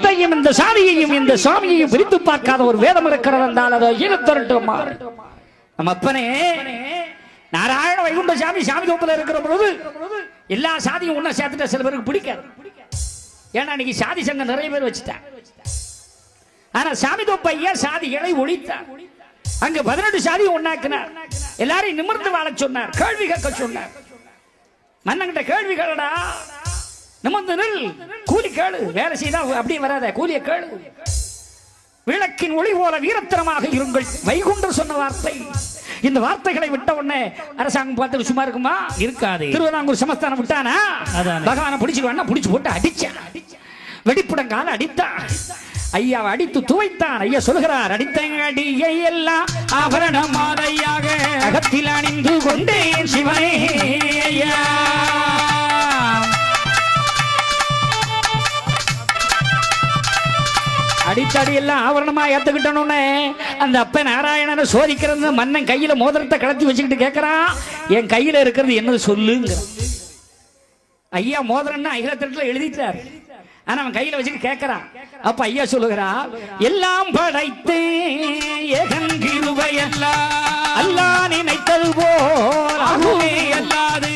இந்த சாதியையும் இந்த சாமியையும் பிரித்து பார்க்காத ஒரு வேதம் இருக்கிறது என்றால் அதை ஈழத்தரட்டுமா? நம்ம அப்பனே நாராயண வைகுண்ட சாமி சாமி தோப்பில் இருக்கிற பொழுது எல்லா சாதியும் ஒன்னா சேர்த்துட்டா சில பேருக்கு பிடிக்காது. ஏன்னா இன்னைக்கு சாதி சங்கம் நிறைய பேர் வச்சுட்டாங்க. ஆனா சாமி தோப்பு ஐயா சாதிகளை ஒழித்தார். அங்க 18 சாதி ஒன்னாக்கினார். எல்லாரையும் நிமிர்ந்து வாழ சொன்னார், கேள்வி கேட்க சொன்னார். மன்னங்கிட்ட கேள்வி கேளடா, நிமிர்ந்து நில், கூலி கேளு, வேலை செய்தா அப்படியே வராத, கூலிய கேளு. விளக்கின் ஒளி போல வீரத்தனமாக இருங்கள். வைகுண்டர் சொன்ன வார்த்தை. இந்த வார்த்தைகளை விட்ட உடனே அரசாங்கம் பார்த்து சும்மா இருக்குமா? இருக்காது. திருவிதாங்கூர் சமஸ்தானம் விட்டானா பகவான பிடிச்சிருவான்னா பிடிச்சு போட்டு அடிச்சான். வெடிப்புடங்கால அடித்தான். ஐயாவை அடித்து துவைத்தான். ஐயா சொல்கிறார், அடித்த அடியை எல்லாம் ஆபரண மாலையாக அகத்தில் அணிந்து கொண்டேன் சிவனே ஐயா. அடித்தடி எல்லாம் ஆவரணமா ஏத்துக்கிட்டோன்னு அந்த அப்ப நாராயணனை சோதிக்கிறது. மன்னன் கையில மோதிரத்தை கலத்தி வச்சுக்கிட்டு கேட்கறான், என் கையில இருக்கிறது என்னது சொல்லுங்க. ஐயா மோதிரம்னா அகிலத்திரத்துல எழுதிட்டார். ஆனா அவன் கையில வச்சுட்டு கேட்கறான். அப்ப ஐயா சொல்லுகிறா, எல்லாம் படைத்தே அல்லா நினைத்தது போல் ஆகுமே அல்லாது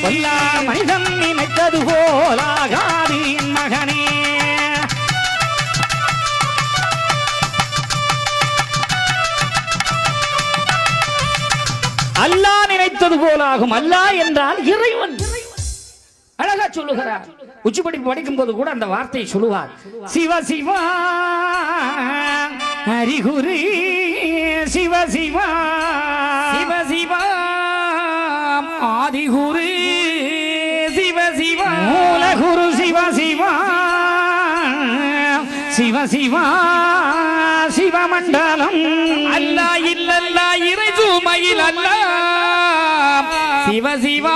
மனிதன் நினைத்தது போல் ஆகாது என் மகனே. அல்லா நினைத்தது போலாகும். அல்லா என்றால் இறைவன். அழகா சொல்லுகிறார். உச்சிப்படி படிக்கும் போது கூட அந்த வார்த்தையை சொல்லுவார். சிவ சிவா ஹரிகுரு சிவ சிவா சிவ சிவா ஆதிகுரு சிவ சிவா மூலகுரு சிவ சிவா சிவ சிவா சிவமண்டலம் அல்லா இல்லல்லா இறைஜுமையில் அல்லா சிவ சிவா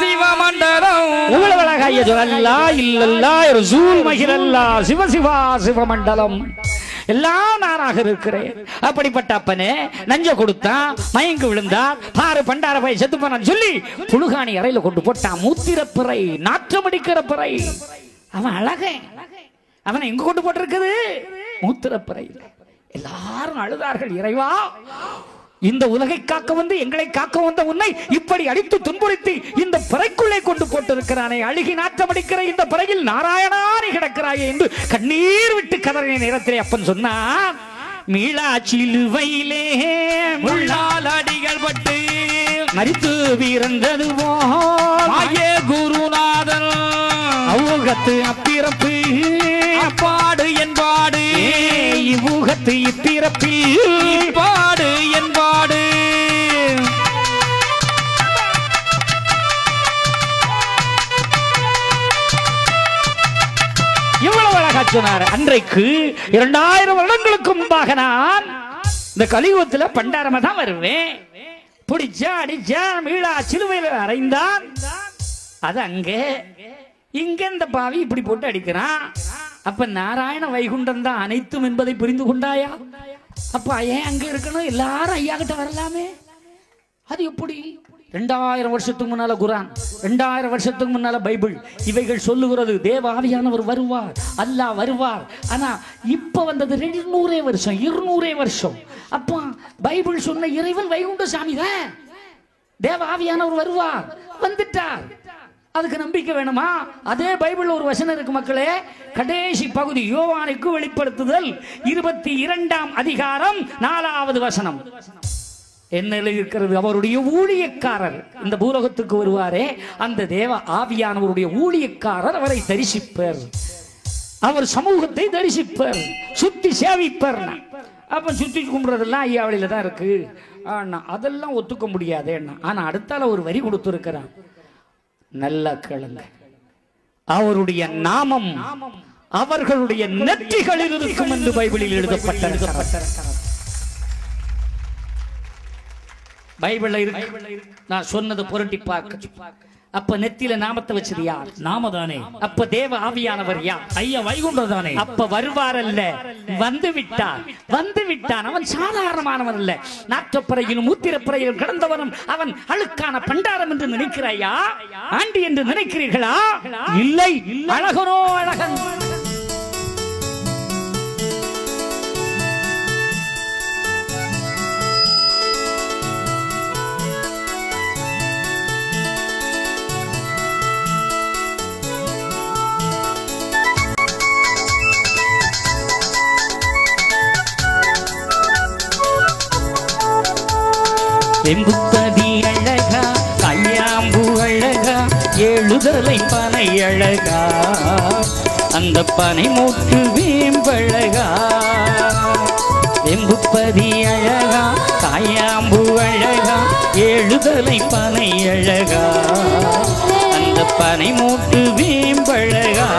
சிவமண்டலம். இவ்வளவு அழகா அல்லா இல்லல்லா ரசூல் மகிழல்லா சிவ சிவா சிவமண்டலம் எல்லாம் நானாக இருக்கிறேன். அப்படிப்பட்ட அப்பனே நஞ்ச கொடுத்தான், மயங்கு விழுந்தார், பாரு பண்டார போய் செத்து போனான்னு சொல்லி புழுகாணி அறையில கொண்டு போட்டான். மூத்திரப்பிறை, நாற்றமடிக்கிற பிறை. அவன் அழகன். அவனை எங்க கொண்டு போட்டிருக்குது? மூத்திரப்பிறை. எல்லாரும் அழுதார்கள், இறைவா இந்த உலகை காக்க வந்து எங்களை காக்க வந்த உன்னை இப்படி அடித்து துன்புறுத்தி இந்த பிறைக்குள்ளே கொண்டு போட்டிருக்கிறானே, அழுகி நாற்றமடிக்கிற இந்த பிறையில் நாராயணானி கிடக்கிறாயே என்று கண்ணீர் விட்டு கதறின நேரத்திலே அப்பன் சொன்னான், மீளா சிலுவையிலே முள்ளால் அடிகள் பட்டு மரித்து வீரந்தது போயே குருநாதன் அவ்வூகத்து அப்பிறப்பு பாடு என்பாடு இவ்வூகத்து இப்பிறப்பில் பாடு என்பாடு. இவ்வளவு அழகா சொன்னார். அன்றைக்கு 2000 வருடங்களுக்கு முன்பாக நான் இந்த கலியுகத்தில் பண்டாரமா தான் வருவேன். பிடிச்சா அடிச்சா மீளா சிலுவையில் அறைந்தான். அது அங்கே இங்க இந்த பாவி இப்படி போட்டு அடிக்கிறான். அப்ப நாராயண வைகுண்டம் தான் அனைத்தும் என்பதை புரிந்து கொண்டாயா? அப்ப ஏன் அங்க இருக்கணும்? எல்லாரும் ஐயா கிட்ட வரலாமே. அது எப்படி? 2000 வருஷத்துக்கு முன்னால குரான், 2000 வருஷத்துக்கு முன்னால பைபிள், இவைகள் சொல்லுகிறது தேவாவியானவர் வருவார், அல்லாஹ் வருவார். ஆனா இப்ப வந்தது 200 வருஷம் 200 வருஷம். அப்ப பைபிள் சொன்ன இறைவன் வைகுண்ட சாமி தான். தேவாவியானவர் வருவார், வந்துட்டார். அதுக்கு நம்பிக்கை வேணுமா? அதே பைபிள் ஒரு வசனம் இருக்கு மக்களே, கடைசி பகுதி யோவானுக்கு வெளிப்படுத்துதல் 22ஆம் அதிகாரம் 4வது வசனம். என்ன இருக்கிறது? அவருடைய ஊழியக்காரர் இந்த பூலோகத்துக்கு வருவாரே, அந்த தேவ ஆவியானவருடைய ஊழியக்காரர் அவரை தரிசிப்பர், அவர் சமூகத்தை தரிசிப்பர், சுத்தி சேவிப்பர். அப்ப சுத்தி கும்பிடுறதெல்லாம் ஐயா வழியில தான் இருக்கு. அதெல்லாம் ஒத்துக்க முடியாது. ஆனா அடுத்தால ஒரு வரி கொடுத்திருக்கிறார், நல்ல கேளுங்க, அவருடைய நாமம் அவர்களுடைய நெற்றிகளில் இருக்கும் என்று பைபிளில் எழுதப்பட்டிருக்கிறது. பைபிள்ல இருக்கு. நான் சொன்னது புரட்டி பார்க்க. அப்ப நெத்தியில நாமத்தை வச்சது யார்? நாம தானே. அப்ப தேவ ஆவியானவர் யார்? ஐயா வைகுண்டர் தானே. அப்ப வருவார் அல்ல, வந்து விட்டார். வந்து விட்டான். அவன் சாதாரணமானவன் அல்ல. நாற்றப்பறையிலும் மூத்திரப்பறையிலும் கிடந்தவனும் அவன் அழுக்கான பண்டாரம் என்று நினைக்கிறாயா? ஆண்டி என்று நினைக்கிறீர்களா? இல்லை, அழகனோ அழகன். வெம்புப்பதி அழகா கையாம்பு அழகா எழுதலை பனை அழகா அந்த பனை மூட்டு வேம்பழகா வெம்புப்பதி அழகா காயாம்பு அழகா எழுதலை பனை அழகா அந்த பனை மூட்டு வேம்பழகா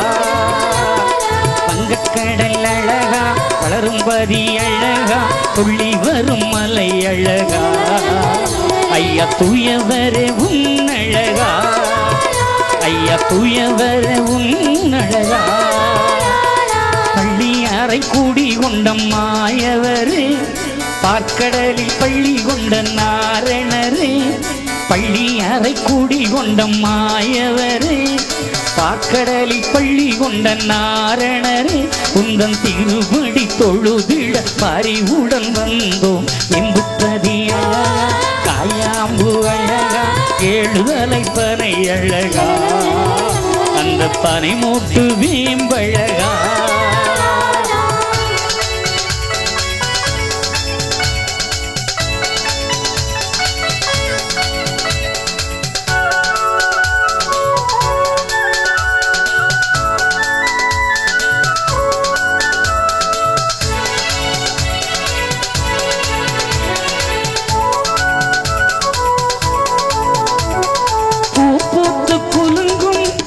வங்கக்கடல் அழகா வளரும்பதி அழகா துள்ளி வரும் மலை அழகா ஐயா தூயவரே உன்னழகா ஐயா தூயவரே உன்னழகா பள்ளி அறை கூடி கொண்ட மாயவரே பார்க்கடலில் பள்ளி கொண்ட நாரணரே பள்ளி அறை கூடி கொண்ட மாயவரே பார்க்கடலில் பள்ளி கொண்ட நாரணரே உந்தன் திருவடி தொழுதிட பறிவுடன் வந்தோம் எம்புப்பதி அழகா காயாம்பு அழகா எழுதலை பனை அழகா அந்த பனை மூட்டு வேம்பழகா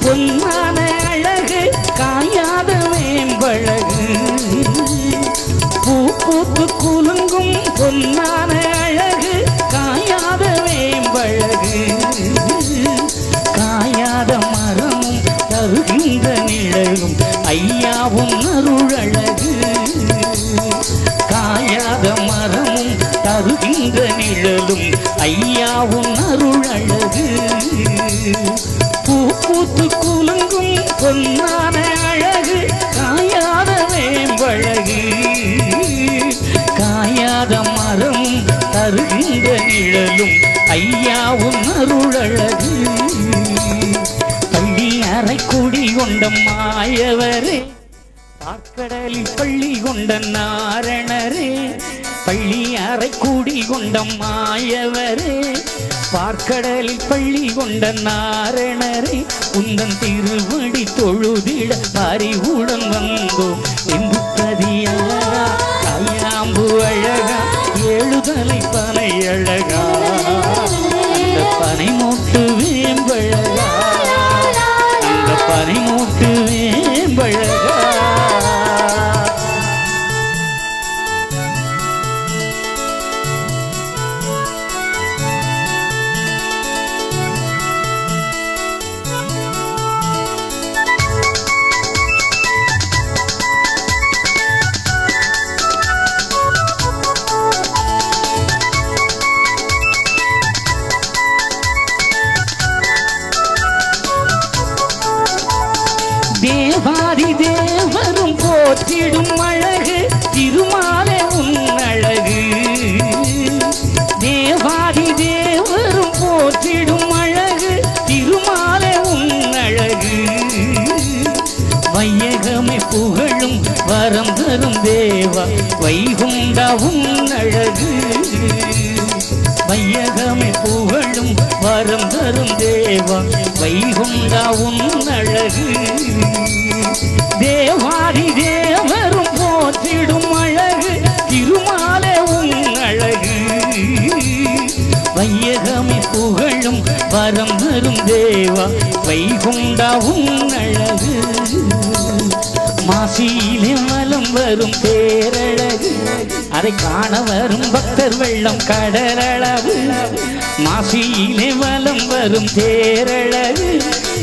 பொன்னான அழகு காயாத வேம்பழகு பூ பூத்து குலுங்கும் பொன்னான அழகு காயாத வேம்பழகு காயாத மரமும் தருகின்ற நிழலும் ஐயாவும் அருளழகு காயாத மரமும் தருகின்ற நிழலும் ஐயாவும் அருளழகு பூ பூத்து குலுங்கும் பொன்னான அழகு காயாத வேம்பழகு காயாத மரம் தருகின்ற நிழலும் ஐயாவும் அருளழகு பள்ளி அறை கூடி கொண்ட மாயவரே பார்க்கடலில் பள்ளி கொண்ட நாரணரே பள்ளி அறை கூடி கொண்ட மாயவரே பார்க்கடலில் பள்ளி கொண்ட நாரணரே உந்தன் திருவடி தொழுதிட பறிவுடன் வந்தோம் எம்புப்பதி அழகா கையாம்பு அழகா எழுதலை பனை அழகா அந்த பனை மூட்டு வேம்பழகா அந்த பனை மூட்டு வேம்பழகா தேவாதி தேவரும் போற்றிடும் அழகு திருமாலே உன்னழகு தேவாதி தேவரும் போற்றிடும் அழகு திருமாலே உன்னழகு வையகமே புகழும் வரம் தரும் தேவா வைகுண்டா உன்னழகு வையகமே புகழும் வரம் தரும் தேவா வைகுண்டா உன்னழகு தேவாதி தேவரும் போற்றிடும் அழகு திருமாலே உன்னழகு வையகமே புகழும் வரம் தரும் தேவா வைகுண்டா உன்னழகு மாசியிலே மலம் வரும் பேரழகு அதை காண வரும் பக்தர் வெள்ளம் கடலளவு மாசியிலே மலம் வரும் தேரழகு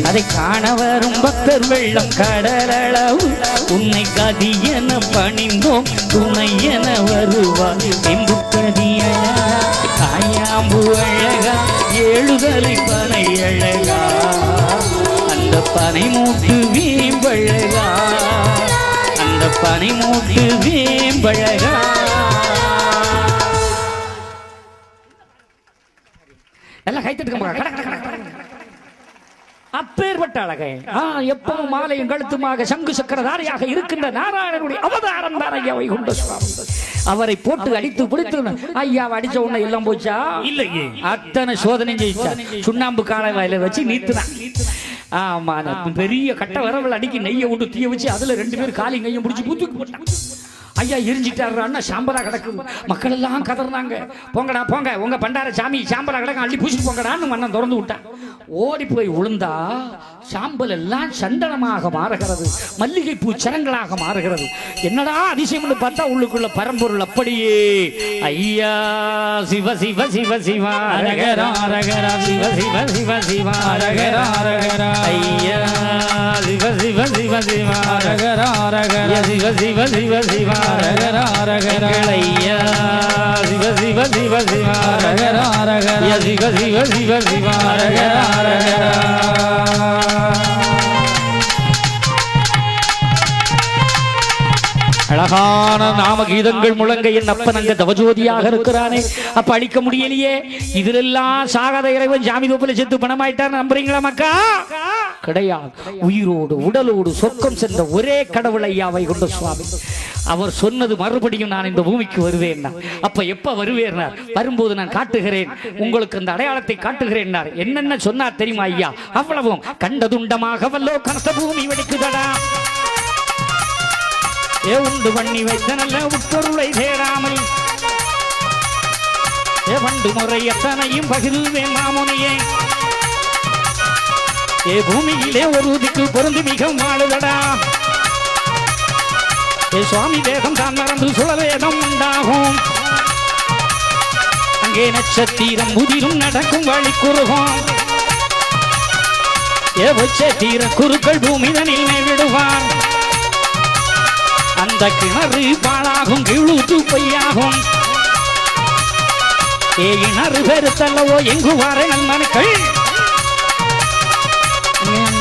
அதை காண வரும் பக்தர் வெள்ளம் கடலளவு உன்னை கதியென பணிந்தோம் துணை என வருவார் எம்புப்பதி அழகா காயாம்பு அழகா எழுதலை பனை அழகா அந்த பனை மூட்டு வேம்பழகா அந்த பனை மூட்டு வேம்பழகா எல்லாம் கைத்தட்டுக்க அப்பேற்பட்ட அழகை எப்பவும் மாலையும் கழுத்துமாக சங்கு சக்கரதாரியாக இருக்கின்ற நாராயணனுடைய அவதாரம் தான் ஐயா வைகுண்ட சுவாமி. அவரை போட்டு அடித்து பிடித்து ஐயாவை அடிச்ச உடனே எல்லாம் போச்சா? இல்லையே, அத்தனை சோதனை ஜெயிச்சா. சுண்ணாம்பு காலை வாயில வச்சு நீத்துனா. ஆமா, பெரிய கட்ட வரவள் அடிக்கி நெய்யை விட்டு தீய வச்சு அதுல 2 பேர் காலி நெய்யை முடிச்சு ஊத்துக்கு போட்டான். ஐயா எரிஞ்சிட்டாருன்னா சாம்பலா கிடக்கு. மக்கள் எல்லாம் கதறாங்க, போங்கடா போங்க, உங்க பண்டார சாமி சாம்பலா கிடக்க அள்ளி பூசிட்டு போங்கடான்னு மன்னன் திறந்து விட்டான். ஓடி போய் விழுந்தா சாம்பல் எல்லாம் சந்தனமாக மாறுகிறது, மல்லிகை பூ சரங்களாக மாறுகிறது. என்னடா அதிசயம்னு பார்த்தா உள்ளுக்குள்ள பரம்பொருள் அப்படியே. ஐயா சிவ சிவ சிவ சிவா ரகரா ரகரா சிவ சிவ சிவ சிவா ரகரா ரகரா ஐயா சிவ சிவ சிவ சிவா ரகரா ரகரா சிவ சிவ சிவ சிவா ரகரா ரகரா ஐயா சிவ சிவ சிவ சிவா ரகரா ரகரா சிவ சிவ சிவ சிவா ரகரா ரகரா. அழகான நாம கீதங்கள் முழங்க என் அப்பன் அங்க தவஜோதியாக இருக்கிறானே, அப்ப அழிக்க முடியலையே. இதிலெல்லாம் சாகாத இறைவன் ஜாமி தோப்புல செத்து பணமாயிட்டார் நம்புறீங்களா மக்கா? கிடையாது. உயிரோடு உடலோடு சொர்க்கம் சென்ற ஒரே கடவுள் ஐயா வைகுண்ட சுவாமி. அவர் சொன்னது மறுபடியும் நான் இந்த பூமிக்கு வருவேன். அப்ப எப்ப வருவேன்? வரும்போது நான் காட்டுகிறேன், உங்களுக்கு அந்த அடையாளத்தை காட்டுகிறேன். என்னென்ன சொன்னார் தெரியுமா ஐயா? அவ்வளவும் கண்டதுண்டமாக வல்லோ கனத்த பூமி வெடிக்குதடா, ஏ உண்டு பண்ணி வைத்த நல்ல உட்பொருளை தேடாமல், ஏ வண்டு முறை எத்தனையும் பகிர்வேன் மாமுனியே, ஏ பூமியிலே ஒரு உதிக்கு பொருந்து மிக வாழுதடா, ஏ சுவாமி வேதம் தான் மறந்து சுழவேதம் உண்டாகும், அங்கே நட்சத்திரம் முதிரும் நடக்கும் வழி குறுகும், ஏ உச்சத்தீர குருக்கள் பூமிதனில் விடுவான், அந்த கிணறு பாழாகும் கிழுத்து பொய்யாகும், ஏ கிணறு பெருத்தல்லவோ எங்கு வார நண்பனுக்கள்,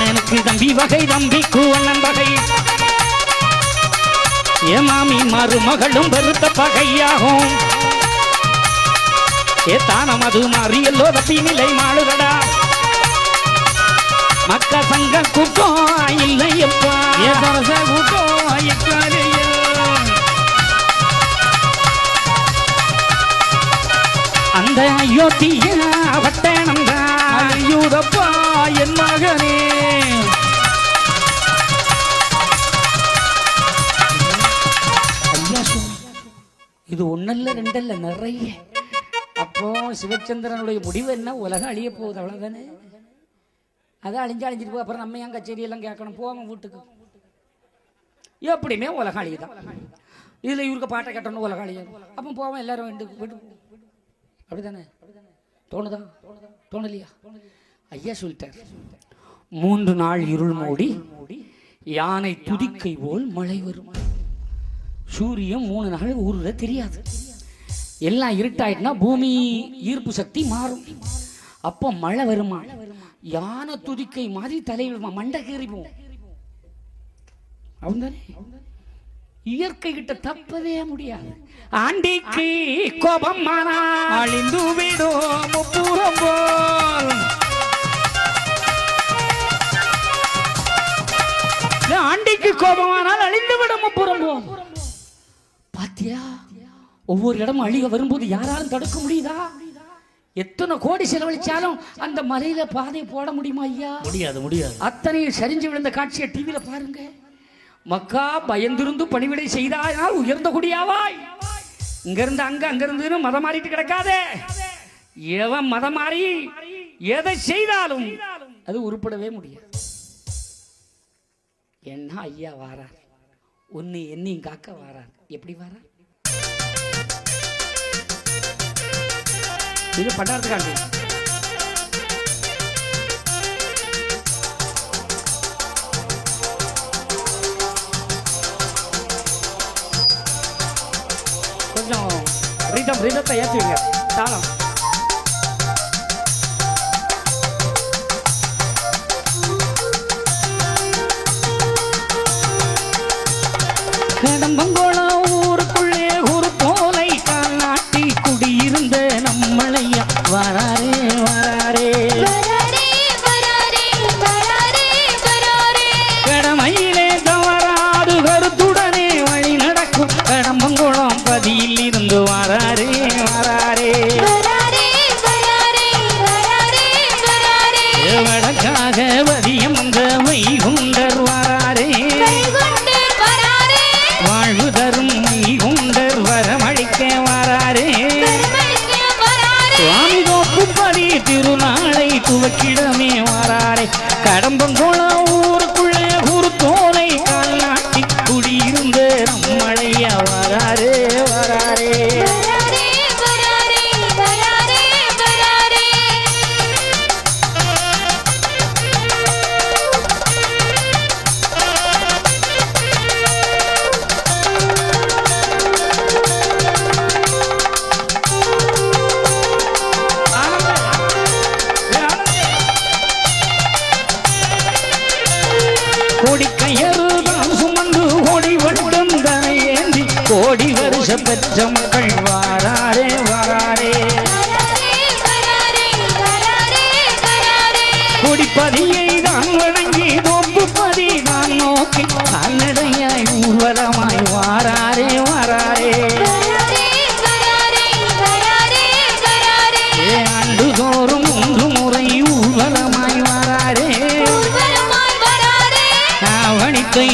எனக்கு தம்பி வகை தம்பிக்கு அண்ணன் வகை, ஏ மாமி மருமகளும் பெருத்த பகையாகும், ஏ தானம் அது மாறி எல்லோ தப்பி நிலை மாளுதடா, மக்க சங்க கூட்டம் இல்லையப்பா, ஏ தரச கூட்டம் அந்த அயோத்திய வட்டணம் யூதப்பா என் மகனே. இது ஒன்னல்ல ரெண்டல்ல நிறைய. அப்போ சிவச்சந்திரனுடைய முடிவு என்ன? உலகம் அழிய போகுது, அவ்வளவுதானே. அதை அழிஞ்சிட்டு போ, அப்புறம் நம்ம ஏன் கச்சேரி எல்லாம் கேட்கணும்? போவாங்க வீட்டுக்கு. எப்படியுமே உலகம் அழியுதான். இதுல இவருக்கு பாட்டை கட்டணும், உலகம் அழியாது. அப்போ போவோம் எல்லாரும் வீட்டுக்கு. அப்படிதானே தோணுதா? தோணலையா? ஐயா சொல்லிட்டார், 3 நாள் இருள் மூடி யானை துதிக்கை போல் மழை வரும். சூரியன் 3 நாள் ஊருல தெரியாது. எல்லாம் இருட்டாயிட்டுனா பூமி ஈர்ப்பு சக்தி மாறும். அப்போ மழை வருமா? யானை துதிக்கை மாதிரி தலையில் மண்டை கேறிப்போம். அவன்தானே இயற்கை கிட்ட தப்பவே முடியாது. ஆண்டிக்கு கோபம் அழிந்து விடும் முப்புறம் போல், ஆண்டிக்கு கோபமானால் அழிந்து விடும் முப்புறம் போல். பாத்தியா, ஒவ்வொரு இடமும் அழிக வரும்போது யாராலும் தடுக்க முடியுதா? எத்தனை கோடி செலவழிச்சாலும் அந்த மலையில பாதை போட முடியுமா ஐயா? முடியாது, முடியாது. அத்தனையும் சரிஞ்சு விழுந்த காட்சியை டிவியில பாருங்க. மக்கா பயந்திருந்து பணிவிடை செய்தால் உயர்ந்த குடியாவாய். இங்கிருந்து அங்க, அங்கிருந்து மதம் மாறிட்டு கிடக்காதே. எவன் மதம் மாறி எதை செய்தாலும் அது உருப்படவே முடியாது. என்ன ஐயா வாரார், உன்னை என்னையும் காக்க வாரார். எப்படி வாரார்? இது பண்டாரத்துக்காண்டி. கொஞ்சம் ரீதத்தை ஏற்றுவீங்க தாளம். கடம்பங்கோளம் ஊருக்குள்ளே ஒரு போலை கால் நாட்டி குடியிருந்த நம்மளையா வராரே வராரே வராரே வராரே நம்மளையா வராரே வராரே கோடி வருஷ பெற்ற மக்கள் வாராரே வாராரே குடிப்பதியை தான் வணங்கி தோப்புப்பதி நான் நோக்கி கால்நடையாய் ஊர்வலமாய் வாராரே வாராரே ஆண்டுதோறும் 3 முறை ஊர்வலமாய் வாராரே ஆவணித்தை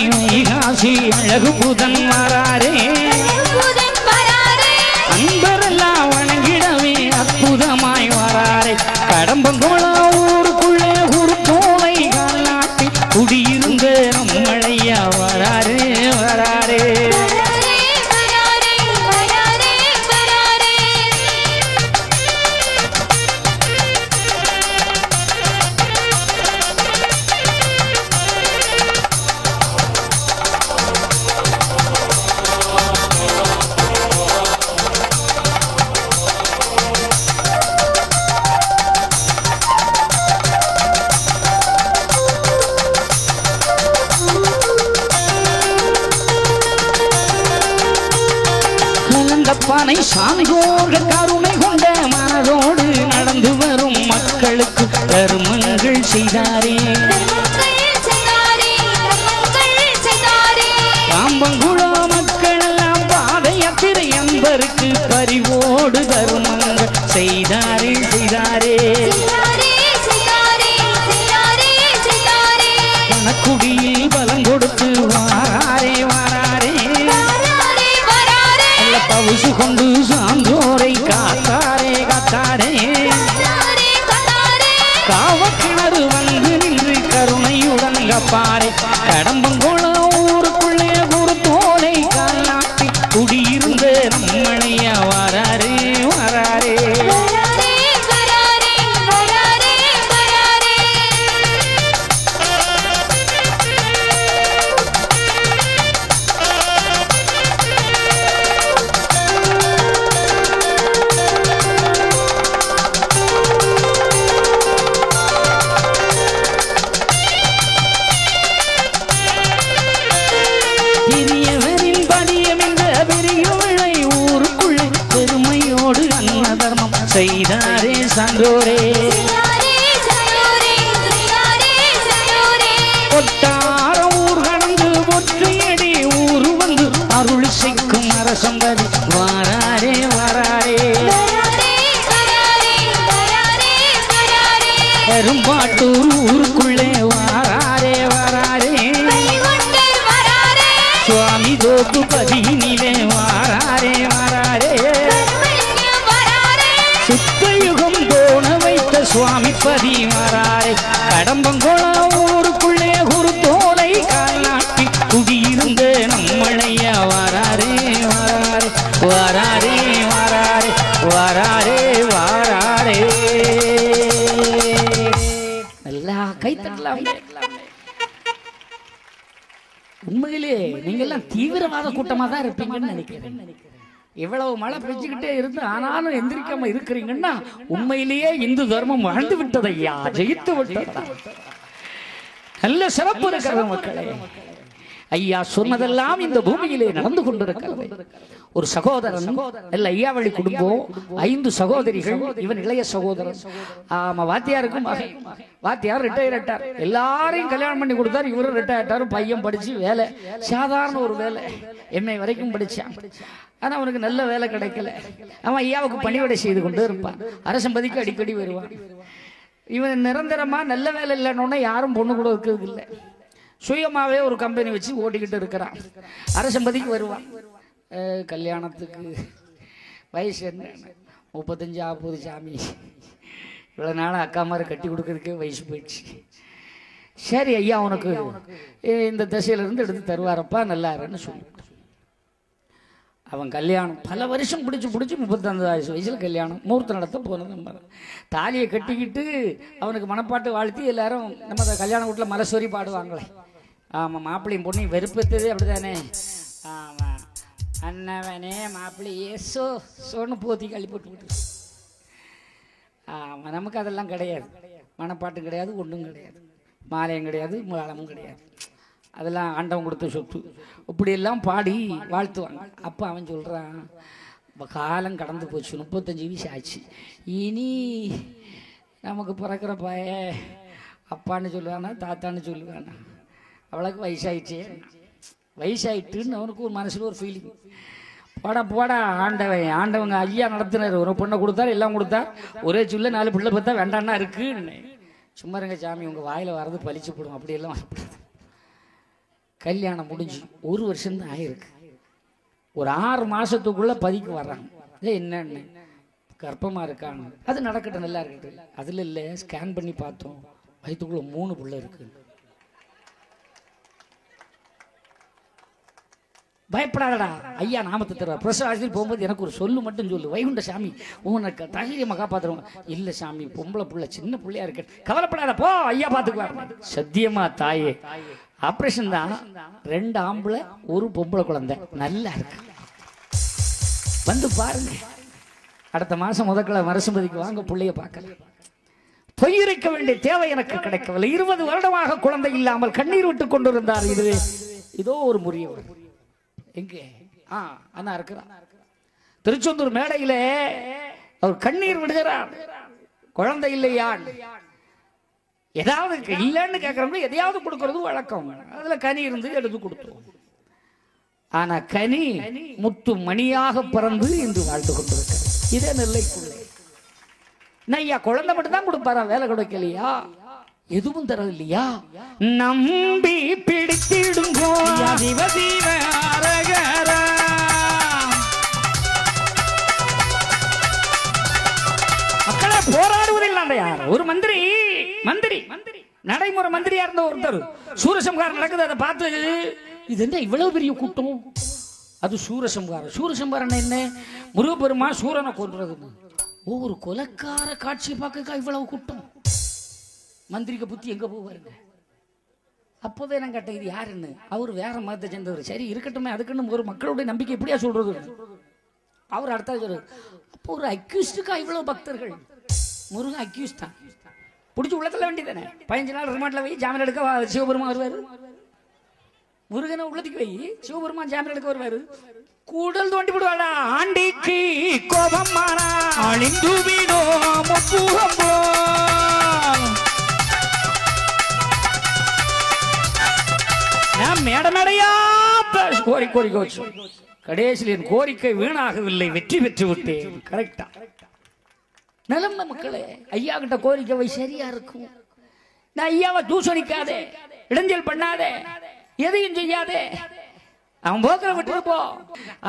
காசி அழகு புதன் வாராரே அன்பரெல்லாம் வணங்கிடவே அற்புதமாய் வராரே கடம்பங்கோளா ஊருக்குள்ளே ஒரு தோலை காலாட்டி குடியிருந்த நம்மளையா வராரே வராரே பானை சான்றோர்கள் கருணை கொண்ட மனதோடு நடந்து வரும் மக்களுக்கு தர்மங்கள் செய்தாரே காம்பங்குளோ மக்கள் எல்லாம் பாத யாத்திரை என்பருக்கு பரிவோடு தர்மங்கள் செய்தாரே செய்தாரே பணக்குடியில் பலம் கொடுத்து வாராரே வாராரே பவுசு கொண்டு சான்றோரை காத்தாரே காத்தாரே காவக்கிணறு வந்து நின்று கருணையுடன் கப்பாரே கடம்பங்கோள ஊருக்குள்ளே ஒரு தோலை காலாட்டி குடியிருந்த நம்மளையா வராரே வராரே செய்தாரே சான்றோரே ஒட்டார ஊர் கடந்து ஒற்றையடி ஊரு வந்து அருள் செய்க்கும் அரசம்பதி வாராரே வாராரே பெரும்பாட்டூர் ஊருக்குள்ளே வாராரே வாராரே சுவாமி தோப்பு பதியினிலே வாராரே வாராரே சுத்தயுகம் தோண வைத்த சுவாமி பதி வராரே கடம்பங்கோளா ஊருக்குள்ளே ஒரு தோலை காலாட்டி குடியிருந்த நம்மளையா வராரே வராரே வராரே வராரே வராரே வராரே நல்லா கைத்தட்டலாம். உண்மையிலே நீங்க எல்லாம் தீவிரவாத கூட்டமா தான் இருப்பீங்கன்னு நினைக்கிறேன். இவ்வளவு மழை பெஞ்சுக்கிட்டே இருந்து ஆனாலும் எந்திரிக்காம இருக்கிறீங்கன்னா உண்மையிலேயே இந்து தர்மம் வாழ்ந்து விட்டது ஐயா, ஜெயித்து விட்டது. நல்ல சிறப்பு இருக்கிறது மக்களே. ஐயா சொன்னதெல்லாம் இந்த பூமியிலே நடந்து கொண்டிருக்கிறது. ஒரு சகோதரன் நல்ல ஐயாவளி குடும்பம், 5 சகோதரிகள், இவன் இளைய சகோதரன். ஆமா, வாத்தியாருக்கும் வாத்தியார் ரிட்டையர் ஆயிட்டார். எல்லாரையும் கல்யாணம் பண்ணி கொடுத்தார். இவரும் ரிட்டையர் ஆயிட்டாரு. பையன் படிச்சு வேலை, சாதாரண ஒரு வேலை, MA வரைக்கும் படிச்சான். ஆனா அவனுக்கு நல்ல வேலை கிடைக்கல. அவன் ஐயாவுக்கு பணிவிடை செய்து கொண்டு இருப்பான். அரசம்பதிக்கு அடிக்கடி வருவான். இவன் நிரந்தரமா நல்ல வேலை இல்லைன்னு யாரும் பொண்ணு கூட இருக்கிறது இல்லை. சுயமாவே ஒரு கம்பெனி வச்சு ஓட்டிக்கிட்டு இருக்கிறான். அரசம்பதிக்கு வருவான். கல்யாணத்துக்கு வயசு என்ன, 35 40 சாமி. இவ்வளோ நாள் அக்கா மாதிரி கட்டி கொடுக்கறதுக்கே வயசு போயிடுச்சு. சரி ஐயா உனக்கு இந்த திசையிலேருந்து எடுத்து தருவாரப்பா, நல்லா இருன்னு சொல்லி அவன் கல்யாணம் பல வருஷம் பிடிச்சி 35 வயசில் கல்யாணம் முகூர்த்தம் நடத்த போனது. நம்ம தாலியை கட்டிக்கிட்டு அவனுக்கு மனப்பாட்டு வாழ்த்தி எல்லாரும் நம்ம கல்யாண வீட்டில் மலசோரி பாடுவாங்களே. ஆமாம், மாப்பிள்ளையும் பொண்ணையும் வெறுப்பத்ததே அப்படிதானே. ஆமாம், அண்ணவனே மாப்பிள்ளையே சோன்னு போத்தி கழி போட்டு. ஆமாம், நமக்கு அதெல்லாம் கிடையாது. மனப்பாட்டும் கிடையாது, ஒன்றும் கிடையாது, மாலையும் கிடையாது, மாலமும் கிடையாது. அதெல்லாம் ஆண்டவன் கொடுத்த சொத்து. இப்படியெல்லாம் பாடி வாழ்த்துவாங்க. அப்போ அவன் சொல்கிறான், காலம் கடந்து போச்சு, 35 வயசு ஆச்சு, இனி நமக்கு பிறக்கிற பய அப்பான்னு சொல்லுவானா தாத்தான்னு சொல்லுவானா, அவளுக்கு வயசாயிடுச்சே. வயசாயிட்டுன்னு அவனுக்கு ஒரு மனசில் ஒரு ஃபீலிங். போடா ஆண்டவங்க ஐயா நடத்தினார். ஒரு பொண்ணை கொடுத்தாரு, எல்லாம் கொடுத்தார், ஒரே சொல்ல 4 பிள்ளை பார்த்தா வேண்டான்னா இருக்குன்னு. சும்மா இருங்க சாமி, உங்கள் வாயில் வர்றது பழிச்சு போடும், அப்படியெல்லாம் வரக்கூடாது. கல்யாணம் முடிஞ்சு 1 வருஷம்தான் ஆயிருக்கு. ஒரு 6 மாதத்துக்குள்ளே பதிக்கு வர்றாங்க. என்னன்னு கர்ப்பமாக இருக்காங்க. அது நடக்கட்டும், நல்லா இருக்கட்டும். அதில் இல்லை, ஸ்கேன் பண்ணி பார்த்தோம், வயிற்றுக்குள்ளே 3 பிள்ளை இருக்கு. பயப்படாதடா, ஐயா நாமத்தை தருவா. பிரசவ ஆஸ்பத்திரி போகும்போது எனக்கு ஒரு சொல்லு மட்டும் சொல்லு, வைகுண்ட சாமி உனக்கு தைரியமாக காப்பாற்றுவோம். இல்லை சாமி, பொம்பளை பிள்ளை சின்ன பிள்ளையா இருக்கு, கவலைப்படாத போ, ஐயா பார்த்துக்குவார். சத்தியமா தாயே, ஆப்ரேஷன் தான், 2 ஆம்பளை 1 பொம்பளை குழந்தை, நல்லா இருக்கு, வந்து பாருங்க. அடுத்த மாசம் முதக்கிழமை மரசுமதிக்கு வாங்க, பிள்ளைய பார்க்கல. பொய்யுரைக்க வேண்டிய தேவை எனக்கு கிடைக்கவில்லை. 20 வருடமாக குழந்தை இல்லாமல் கண்ணீர் விட்டு கொண்டிருந்தார். இதோ ஒரு முறியவர் எங்கே அண்ணா இருக்கிறார். திருச்செந்தூர் மேடையில அவர் கண்ணீர் விடுகிறார். குழந்தை இல்லையா, ஏதாவது இல்லைன்னு கேட்கறவங்க எதையாவது கொடுக்கறது வழக்கம். அதுல கனி இருந்து எடுத்து கொடுத்தோம். ஆனா கனி முத்து மணியாக பிறந்து இன்று வாழ்ந்து கொண்டிருக்கிறது. இதே நெல்லைக்குள்ளே ஐயா குழந்தை மட்டும் தான் கொடுப்பாரா, வேலை கொடுக்கலையா, எதுவும் தரது இல்லையா? நம்பி பிடித்திடுங்கோ மக்களை போராடுவதில்லை. யார் ஒரு மந்திரி நடைமுறை மந்திரியா இருந்த ஒருத்தர் சூரசம்ஹாரம் நடக்குது, அதை பார்த்து இது என்ன இவ்வளவு பெரிய கூட்டம், அது சூரசம்ஹாரம் என்ன, முருகப்பெருமான் சூரனை கொன்றது. ஒரு கொலைக்கார காட்சியை பார்க்க இவ்வளவு கூட்டம். மந்திரிக்க புத்தி எங்க போவாருங்க. அப்போதான் நான் கேட்டேன், இது யாருன்னு. அவர் வேற மதத்தை சேர்ந்தவர். சரி இருக்கட்டுமே, அதுக்குன்னு ஒரு மக்களுடைய நம்பிக்கை எப்படியா சொல்றது. அவர் அடுத்த சொல்றாரு, அப்போ ஒரு அக்யூஸ்டுக்கா இவ்வளவு பக்தர்கள். முருகன் அக்யூஸ்ட் தான், பிடிச்சி உள்ளத்துல வேண்டியதானே. 15 நாள் ரிமாண்ட்ல போய் ஜாமீன் எடுக்க சிவபெருமான் வருவாரு. முருகனை உள்ளத்துக்கு போய் சிவபெருமான் ஜாமீன் எடுக்க வருவாரு. கூடல் தோண்டி விடுவாடா, ஆண்டிக்கு கோபம் அழிந்து விடோ முப்புகம்போ. நான் மேடையா கோரிக்கை வச்சு கடைசியில் என் கோரிக்கை வீணாகவில்லை, வெற்றி பெற்று விட்டேன். கரெக்டா நலம் மக்களே. ஐயா கிட்ட கோரிக்கை வை, சரியா இருக்கும். நான் ஐயாவை தூசணிக்காதே, இடைஞ்சல் பண்ணாதே, எதையும் செய்யாதே, அவன் போக்கிற விட்டு போ.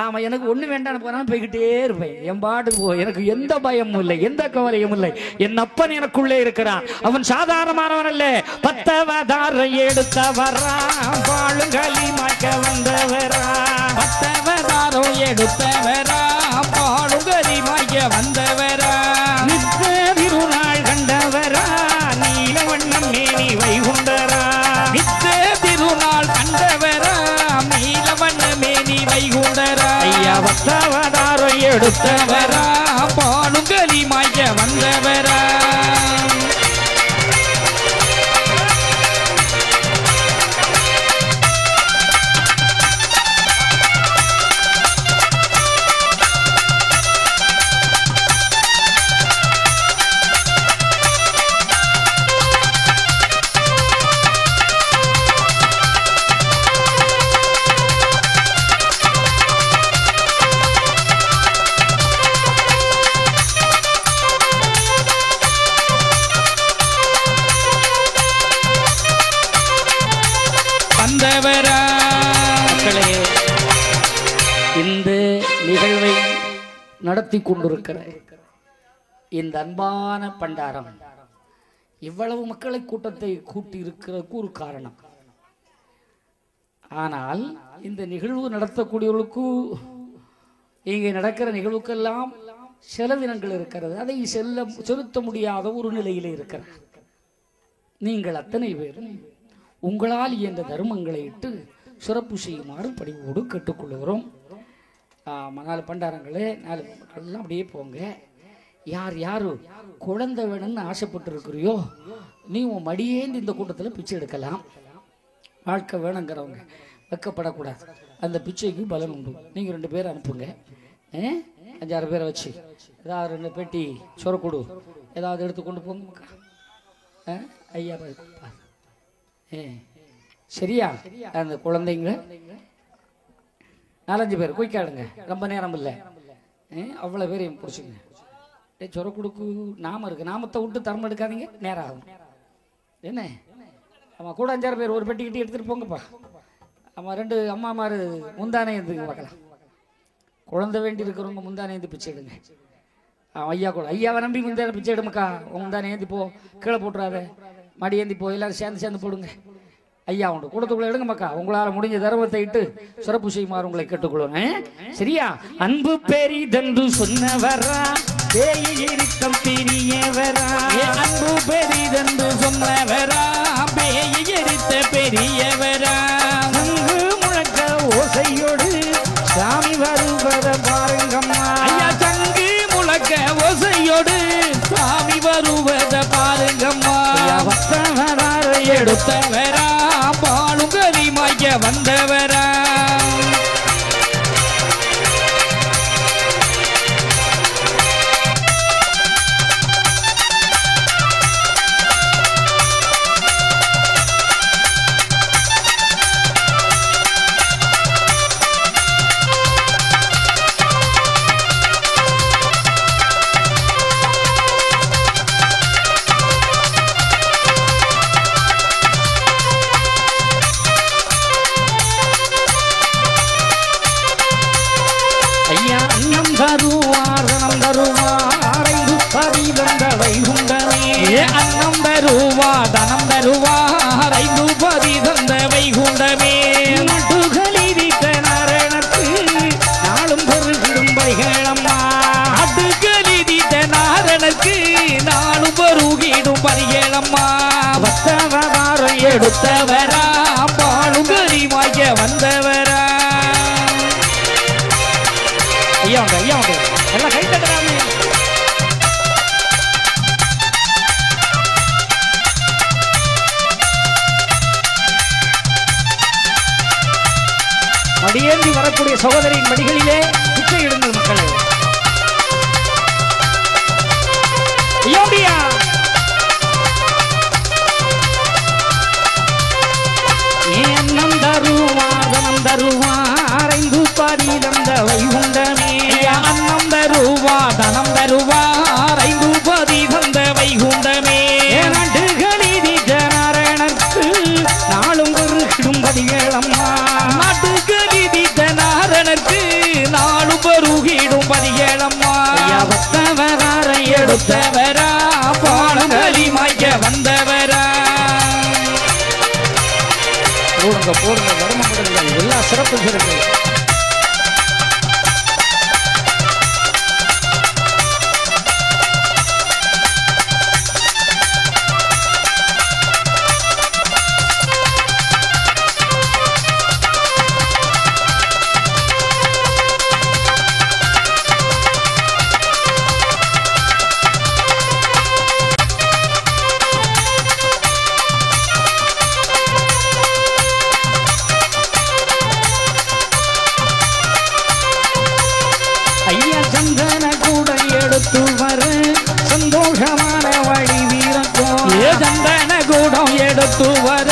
ஆமா, எனக்கு ஒண்ணு வேண்டாம் போனாலும் போய்கிட்டே இருப்பேன், என் பாட்டுக்கு போ. எனக்கு எந்த பயமும் இல்லை, எந்த கவலையும் இல்லை. என் அப்பன் எனக்குள்ளே இருக்கிறான். அவன் சாதாரணமானவன் அல்ல, 10 அவதாரம் எடுத்தவரா, பாழுங்களி மாய்க்க வந்தவரா. 10 அவதாரம் எடுத்தவரா, பாழுங்களி மாய்க்க வந்தவரா. நித்த திருநாள் கண்டவரா, நீல வண்ணம் மேனி வைகுண்டரா. நித்த திருநாள் கண்டவரா, மேனி வைகுண்டரா. ஐயா 10 அவதாரம் எடுத்தவரா, பானுங்கலி மாய்க்க வந்தவரா. இந்த நிகழ்வை நடத்தி கொண்டிருக்கிற இந்த அன்பான பண்டாரம் இவ்வளவு மக்களை கூட்டத்தை கூட்டி இருக்கிறதுக்கு ஒரு காரணம். ஆனால் இந்த நிகழ்வு நடத்தக்கூடியவர்களுக்கு இங்கே நடக்கிற நிகழ்வுக்கெல்லாம் செலவினங்கள் இருக்கிறது. அதை செலுத்த முடியாத ஒரு நிலையில் இருக்கிறார். நீங்கள் அத்தனை பேரும் உங்களால் இயன்ற தர்மங்களை இட்டு சிறப்பு செய்யுமாறு பணிவோடு கேட்டுக்கொள்கிறோம். 4 பண்டாரங்களே 4 மக்கள்லாம் அப்படியே போங்க. யார் யாரு குழந்தை வேணும்னு ஆசைப்பட்டு இருக்கிறியோ நீ உன் மடியேந்து இந்த கூட்டத்தில் பிச்சை எடுக்கலாம். வாழ்க்கை வேணுங்கிறவங்க வெக்கப்படக்கூடாது. அந்த பிச்சைக்கு பலன் உண்டு. நீங்கள் 2 பேர் அனுப்புங்க. 5-6 பேரை வச்சு ஏதாவது 2 பெட்டி சொரக்கூடு ஏதாவது எடுத்து கொண்டு போங்க. ஐயா சரியா? அந்த குழந்தைங்க 4-5 பேர் குயிக்காடுங்க. ரொம்ப நேரம் இல்லை. அவ்வளோ பேரையும் பிடிச்சிங்க. சொரக்குடுக்கு நாமம் இருக்கு. நாமத்தை விட்டு தரம் எடுக்காதீங்க, நேரம் ஆகும். என்ன ஆமாம், கூட 5-6 பேர் ஒரு பெட்டி கிட்டி எடுத்துகிட்டு போங்கப்பா. ஆமாம், 2 அம்மாமார் முந்தானே எழுந்துக்கு பார்க்கலாம். குழந்தை வேண்டி இருக்கிறவங்க முந்தானே எழுந்து பிச்சை எடுங்க. ஐயா கூட ஐயாவை நம்பி முந்தான பிச்சை எடுமக்கா. முந்தானே ஏந்தி போ, கீழே போட்டுறாத, மடி ஏந்தி போ, எல்லாரும் சேர்ந்து போடுங்க. ஐயா உண்டு கூடத்துக்குள்ள எடுங்க மக்கா. உங்களால் முடிஞ்ச தர்மத்தை இட்டு சிறப்பு செய்யுமாறு உங்களை கேட்டுக்கொள்ளுவேன். சரியா? அன்பு பெரிதென்று சொன்னவரா பேயிருக்கம் பெரியவரா. அன்பு பெரிதென்று சொன்னவரா பேயிருத்த பெரியவரா. அங்கு முழக்க ஓசையோடு சாமி வருவத பாருங்கம்மா. ஐயா சங்கு முழக்க ஓசையோடு சாமி வருவத பாருங்கம்மா. வந்தவராரை எடுத்தவரா பாலுங்கலி மைய வந்தவரா. அன்னம் தருவா தனம் தருவா ரைந்துபதி தந்த வைகுண்டமே. நடுகளிரித்த நாரணத்து நாளும் பெருகிடும் பரிகளம்மா. நடுகளிரித்த நாரணத்து நாளும் பெருகிடும் பரிகளம்மா. வத்தவராரை எடுத்தவரா பாலுங்கலி மைய வந்தவரா. ஐயா உண்டு ஐயா உண்டு எல்லாம் கை தட்டுறாங்க. மடியேந்தி வரக்கூடிய சகோதரியின் மடிகளிலே பிச்சை இடுங்கள் மக்களே. அன்னம் தருவா தனம் தருவா ரைந்து பாடி தந்த வைகுண்டமே. அன்னம் தருவா தனம் தருவா ரைந்து பாடி தந்த வைகுண்டமே. நடுகளிரி ஜனாரணக்கு நாளும் பெருகிடும் பதிகளம்மா. நாரணற்கு நாடு பருகிடும் பதிகளம்மா. வந்தவராரை எடுத்தவரா பாலுங்கலி மைய வந்தவரா. போடுங்க போடுங்க தர்மங்கள் எல்லா சிறப்பு சிறப்பு. சந்தோஷமான வழி வீரக்கும் சந்தன கூடம் எடுத்து வர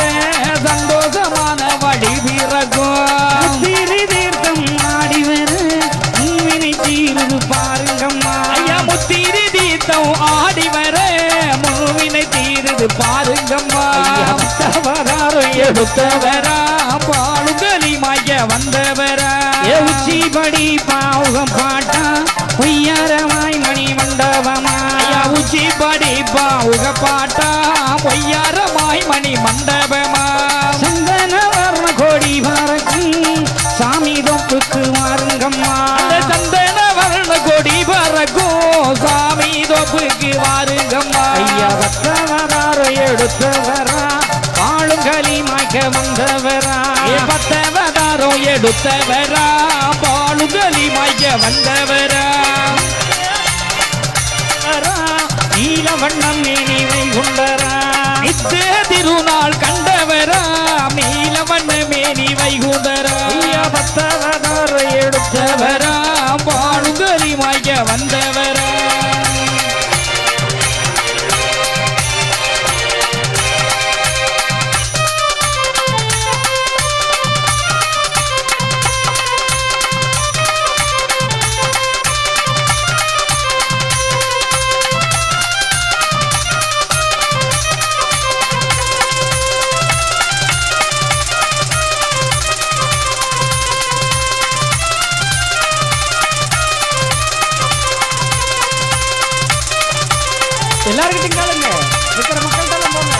சந்தோஷமான வழி வீரக்கும். திரு தீர்த்தம் ஆடி வர முன்வினை தீர்வு பாருங்கம்மா. ஐயா முத்திரி தீர்த்தம் ஆடி வர முன்வினை தீர்வு பாருங்கம்மா. எடுத்தவரா பாலுங்கலி மைய வந்தவரா. உச்சிபடி பாவம் பாட்டா பொய்யாரமாய் மணி மண்டபமா. உச்சிபடி பாவுக பாட்டா பொய்யாரமாய் மணி மண்டபமா. சந்தன வர்ண கோடி பறக்கும் சாமி தொப்புக்கு மாறுங்கம்மா. சந்த எடுத்தவரா பாழுங்களி மாய்க்க வந்தவரா பத்தவதாரம் எடுத்தவரா பாழுங்களி மாய்க்க வந்தவரா நீல வண்ணம் மேனிவை கொண்டரா நித்தே திருநாள் கண்டவரா நீல வண்ண மேனி வைகுண்டரா பத்தவதார எடுத்தவரா பாழுங்களி மாய்க்க வந்தவரா எல்லாருக்கிட்டையும் காலுங்க இருக்கிற மக்கள்கிட்ட போங்க.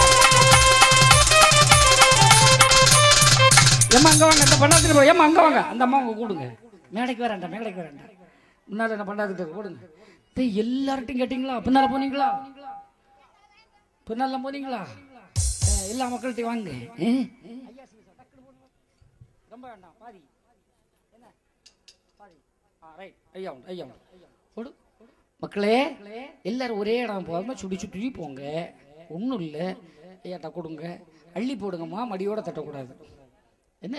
ஏம்மா அங்கே வாங்க, இந்த பண்ணாத்துக்கு போ. ஏம்மா அங்கே வாங்க, அந்த அம்மா அவங்க கூடுங்க. மேடைக்கு வரேன்டா, மேடைக்கு வரேன்டா. முன்னாடி என்ன பண்ணாதுக்கு கூடுங்க. எல்லார்ட்டையும் கேட்டீங்களா? பின்னால போனீங்களா? பின்னால போனீங்களா? எல்லா மக்கள்கிட்டையும் வாங்க. ரொம்ப வேண்டாம், பாதி என்ன பாதி. ரைட், ஐயா உண்டு, ஐயா உண்டு. கொடு மக்களே, எல்லாரும் ஒரே இடம் போகாம சுடி சுட்டி போங்க. ஒன்றும் இல்லை, ஐயாட்டா கொடுங்க. அள்ளி போடுங்கம்மா, மடியோட தட்டக்கூடாது. என்ன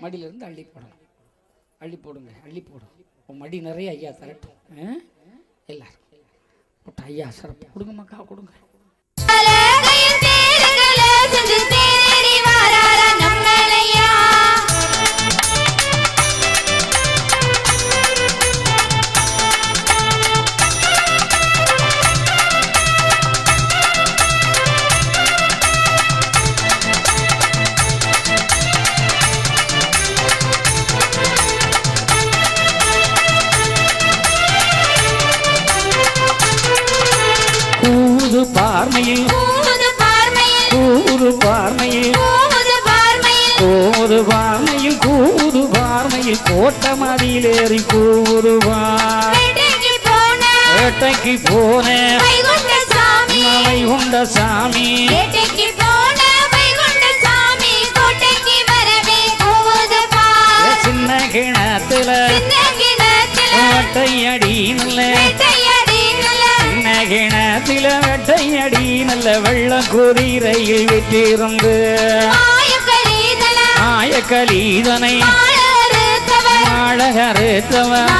மடியிலேருந்து அள்ளி போடணும். அள்ளி போடுங்க, அள்ளி போடும். மடி நிறைய ஐயா தரட்டும். எல்லாரும் போட்டு ஐயா சிறப்பு கொடுங்கம்மாக்கா, கொடுங்க. பார்மையில் கூது பார்மையில் கூது பார்மையில் கூது பார்மையில் கோட்ட மதியிலேறி கூறுவார் வேட்டைக்கு போன வைகுண்ட சாமி சின்ன கிணத்துல வேட்டையடி நல்ல கிணத்தில வெட்டையடி நல்ல வெள்ள குதிரையில் விட்டிருந்து ஆயக்கலீதனை மாழகருத்தவன்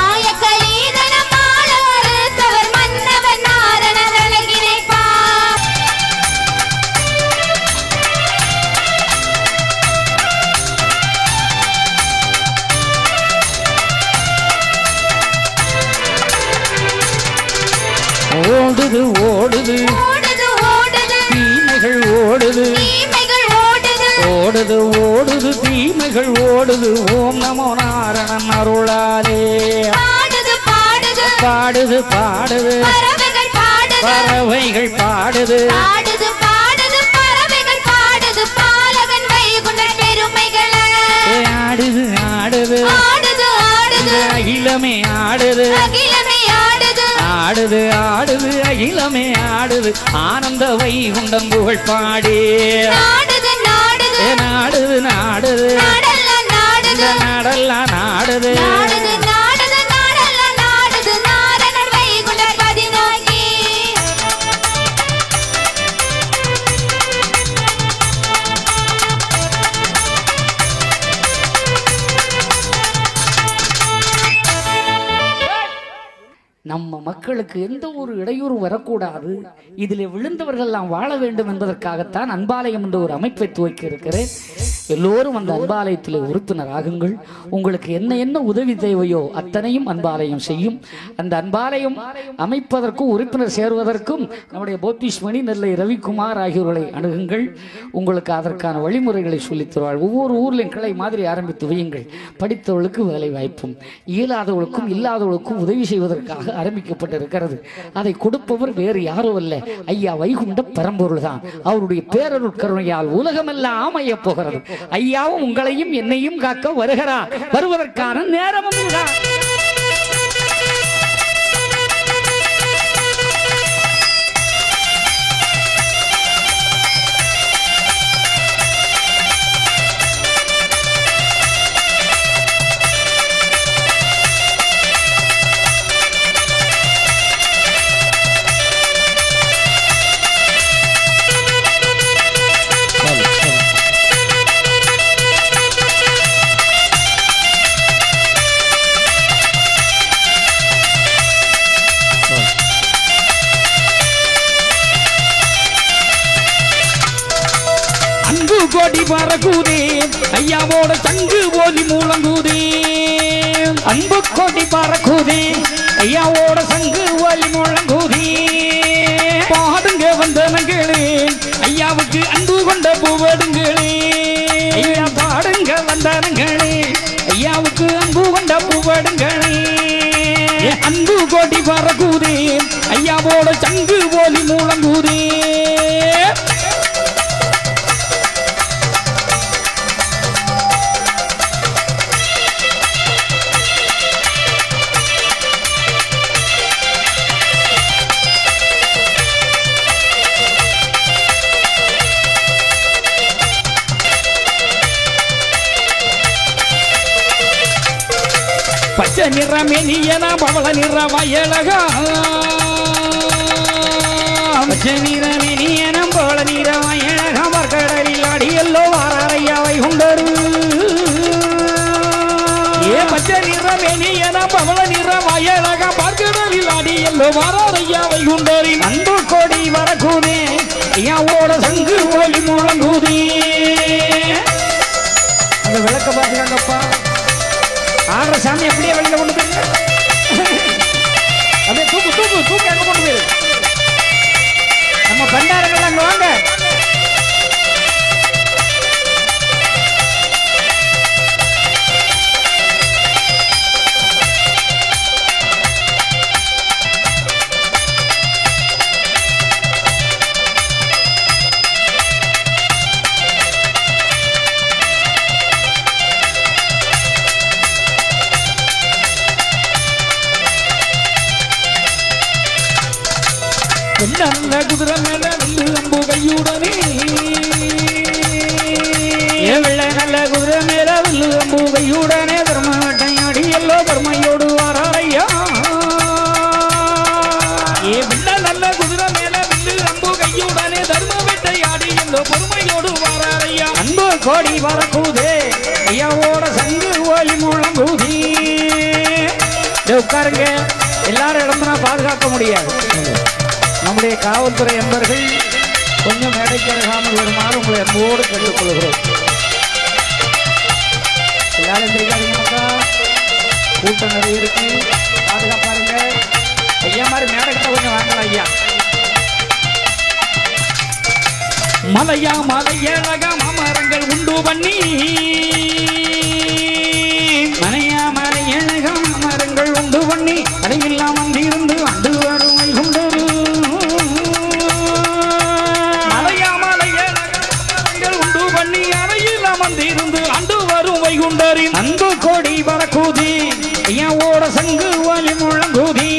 ஓடுது ஓடுது தீமைகள் ஓடுது ஓடுது ஓடுது தீமைகள் ஓடுது. ஓம் நமோ நாரணன் அருளாலே பாடுது பாடுது பறவைகள் பாடுது ஆடுது ஆடுது அகிலமே ஆடுது ஆடுது ஆடுது அகிலமே ஆடுது ஆனந்த வைகுண்டம் புகழ் பாடி நாடுது நாடுது நாடல்ல நாடுது நம்ம மக்களுக்கு எந்த ஒரு இடையூறு வரக்கூடாது, இதில் விழுந்தவர்கள் எல்லாம் வாழ வேண்டும் என்பதற்காகத்தான் அன்பாலயம் என்ற ஒரு அமைப்பை துவக்கி இருக்கிறேன். எல்லோரும் அந்த அன்பாலயத்தில் உறுப்பினர் ஆகுங்கள். உங்களுக்கு என்ன என்ன உதவி தேவையோ அத்தனையும் அன்பாலயம் செய்யும். அந்த அன்பாலயம் அமைப்பதற்கும் உறுப்பினர் சேருவதற்கும் நம்முடைய போத்தீஸ்மணி, நெல்லை ரவிக்குமார் ஆகியோர்களை அணுகுங்கள். உங்களுக்கு அதற்கான வழிமுறைகளை சொல்லித் தருவாள். ஒவ்வொரு ஊர்லையும் கிளை மாதிரி ஆரம்பித்து வையுங்கள். படித்தவர்களுக்கு வேலை வாய்ப்பும், இயலாதவர்களுக்கும் இல்லாதவர்களுக்கும் உதவி செய்வதற்காக ஆரம்பிக்கப்பட்டிருக்கிறது. அதை கொடுப்பவர் வேறு யாரோ அல்ல, ஐயா வைகுண்ட பரம்பொருள் தான். அவருடைய பேரருட் கருணையால் உலகமெல்லாம் அமைய போகிறது. ஐயாவும் உங்களையும் என்னையும் காக்க வருகிறார். வருவதற்கான நேரமும் தான். பறக்குதே ஐயாவோட சங்கு போலி முழங்குதே அன்பு கொடி பறக்குதே ஐயாவோட சங்கு ஒலி முழங்குதே பாடுங்க வந்தனங்களே ஐயாவுக்கு அன்பு கொண்ட பூவடுங்களே ஐயா பாடுங்க வந்தாருங்களே ஐயாவுக்கு அன்பு கொண்ட பூவடுங்களே அன்பு கொடி பறக்குதே ஐயாவோட சங்கு போலி முழங்குதே பச்சை நிற மெனியனா பவள நிற வயலகா பச்சை நிற மெனியனம் பவள நிற வயலகா கடலில் அடியல்லோ வாராரையாவை உண்டரு ஏ பச்சை நிற மெனியனா பவள நிற வயலகா பார்க்கடலில் அடியல்லோ வாராரையாவை உண்டரி அன்பு கொடி வரக்கூதே ஐயாவோட சங்கு ஒலி முழங்குதே அந்த விளக்க பாத்துக்காங்கப்பா ஆடுற சாமி அப்படியே வெளியில கொண்டு போயிருங்க அப்படியே தூக்கு தூக்கு தூக்கி அங்க கொண்டு போயிரு நம்ம பண்டாரங்கள் அங்க வாங்க நல்ல குதிரை மேல வெள்ளு அம்பு கையுடனே வெள்ளை நல்ல குதிரை மேல வெள்ளு அம்பு கையுடனே தர்ம வேட்டையாடி எல்லோ தர்மையோடு வாராரையா ஏ வெள்ள நல்ல குதிரை மேல வெள்ளு அம்பு கையுடனே தர்ம வேட்டையாடி எல்லோ பொறுமையோடு வாராரையா அன்பு கோடி வரக்கூதே ஐயாவோட சங்கு ஒலி முழங்குதே உட்காருங்க எல்லாரும் இடம்னா பாதுகாக்க முடியாது நம்முடைய காவல்துறை நண்பர்கள் கொஞ்சம் மேடைக்கு அருகாமல் வருமாறு உங்களை அன்போடு கேட்டுக்கொள்கிறோம் எல்லாரும் தெரியாதீங்க மக்கா கூட்டம் நிறைய இருக்கு பாதுகாப்பாருங்க ஐயா மாதிரி மேடைக்கிட்ட கொஞ்சம் வாங்கலாம் ஐயா மலையா மலையழகா மாமரங்கள் உண்டு பண்ணி மலையா மலையழகா மரங்கள் உண்டு பண்ணி அடையில்லாம் வந்திருந்து அண்டு வறுமை உண்டு அன்பு கோடி வரக்கூதி ஐயாவோட சங்கு ஒலி முழங்குதி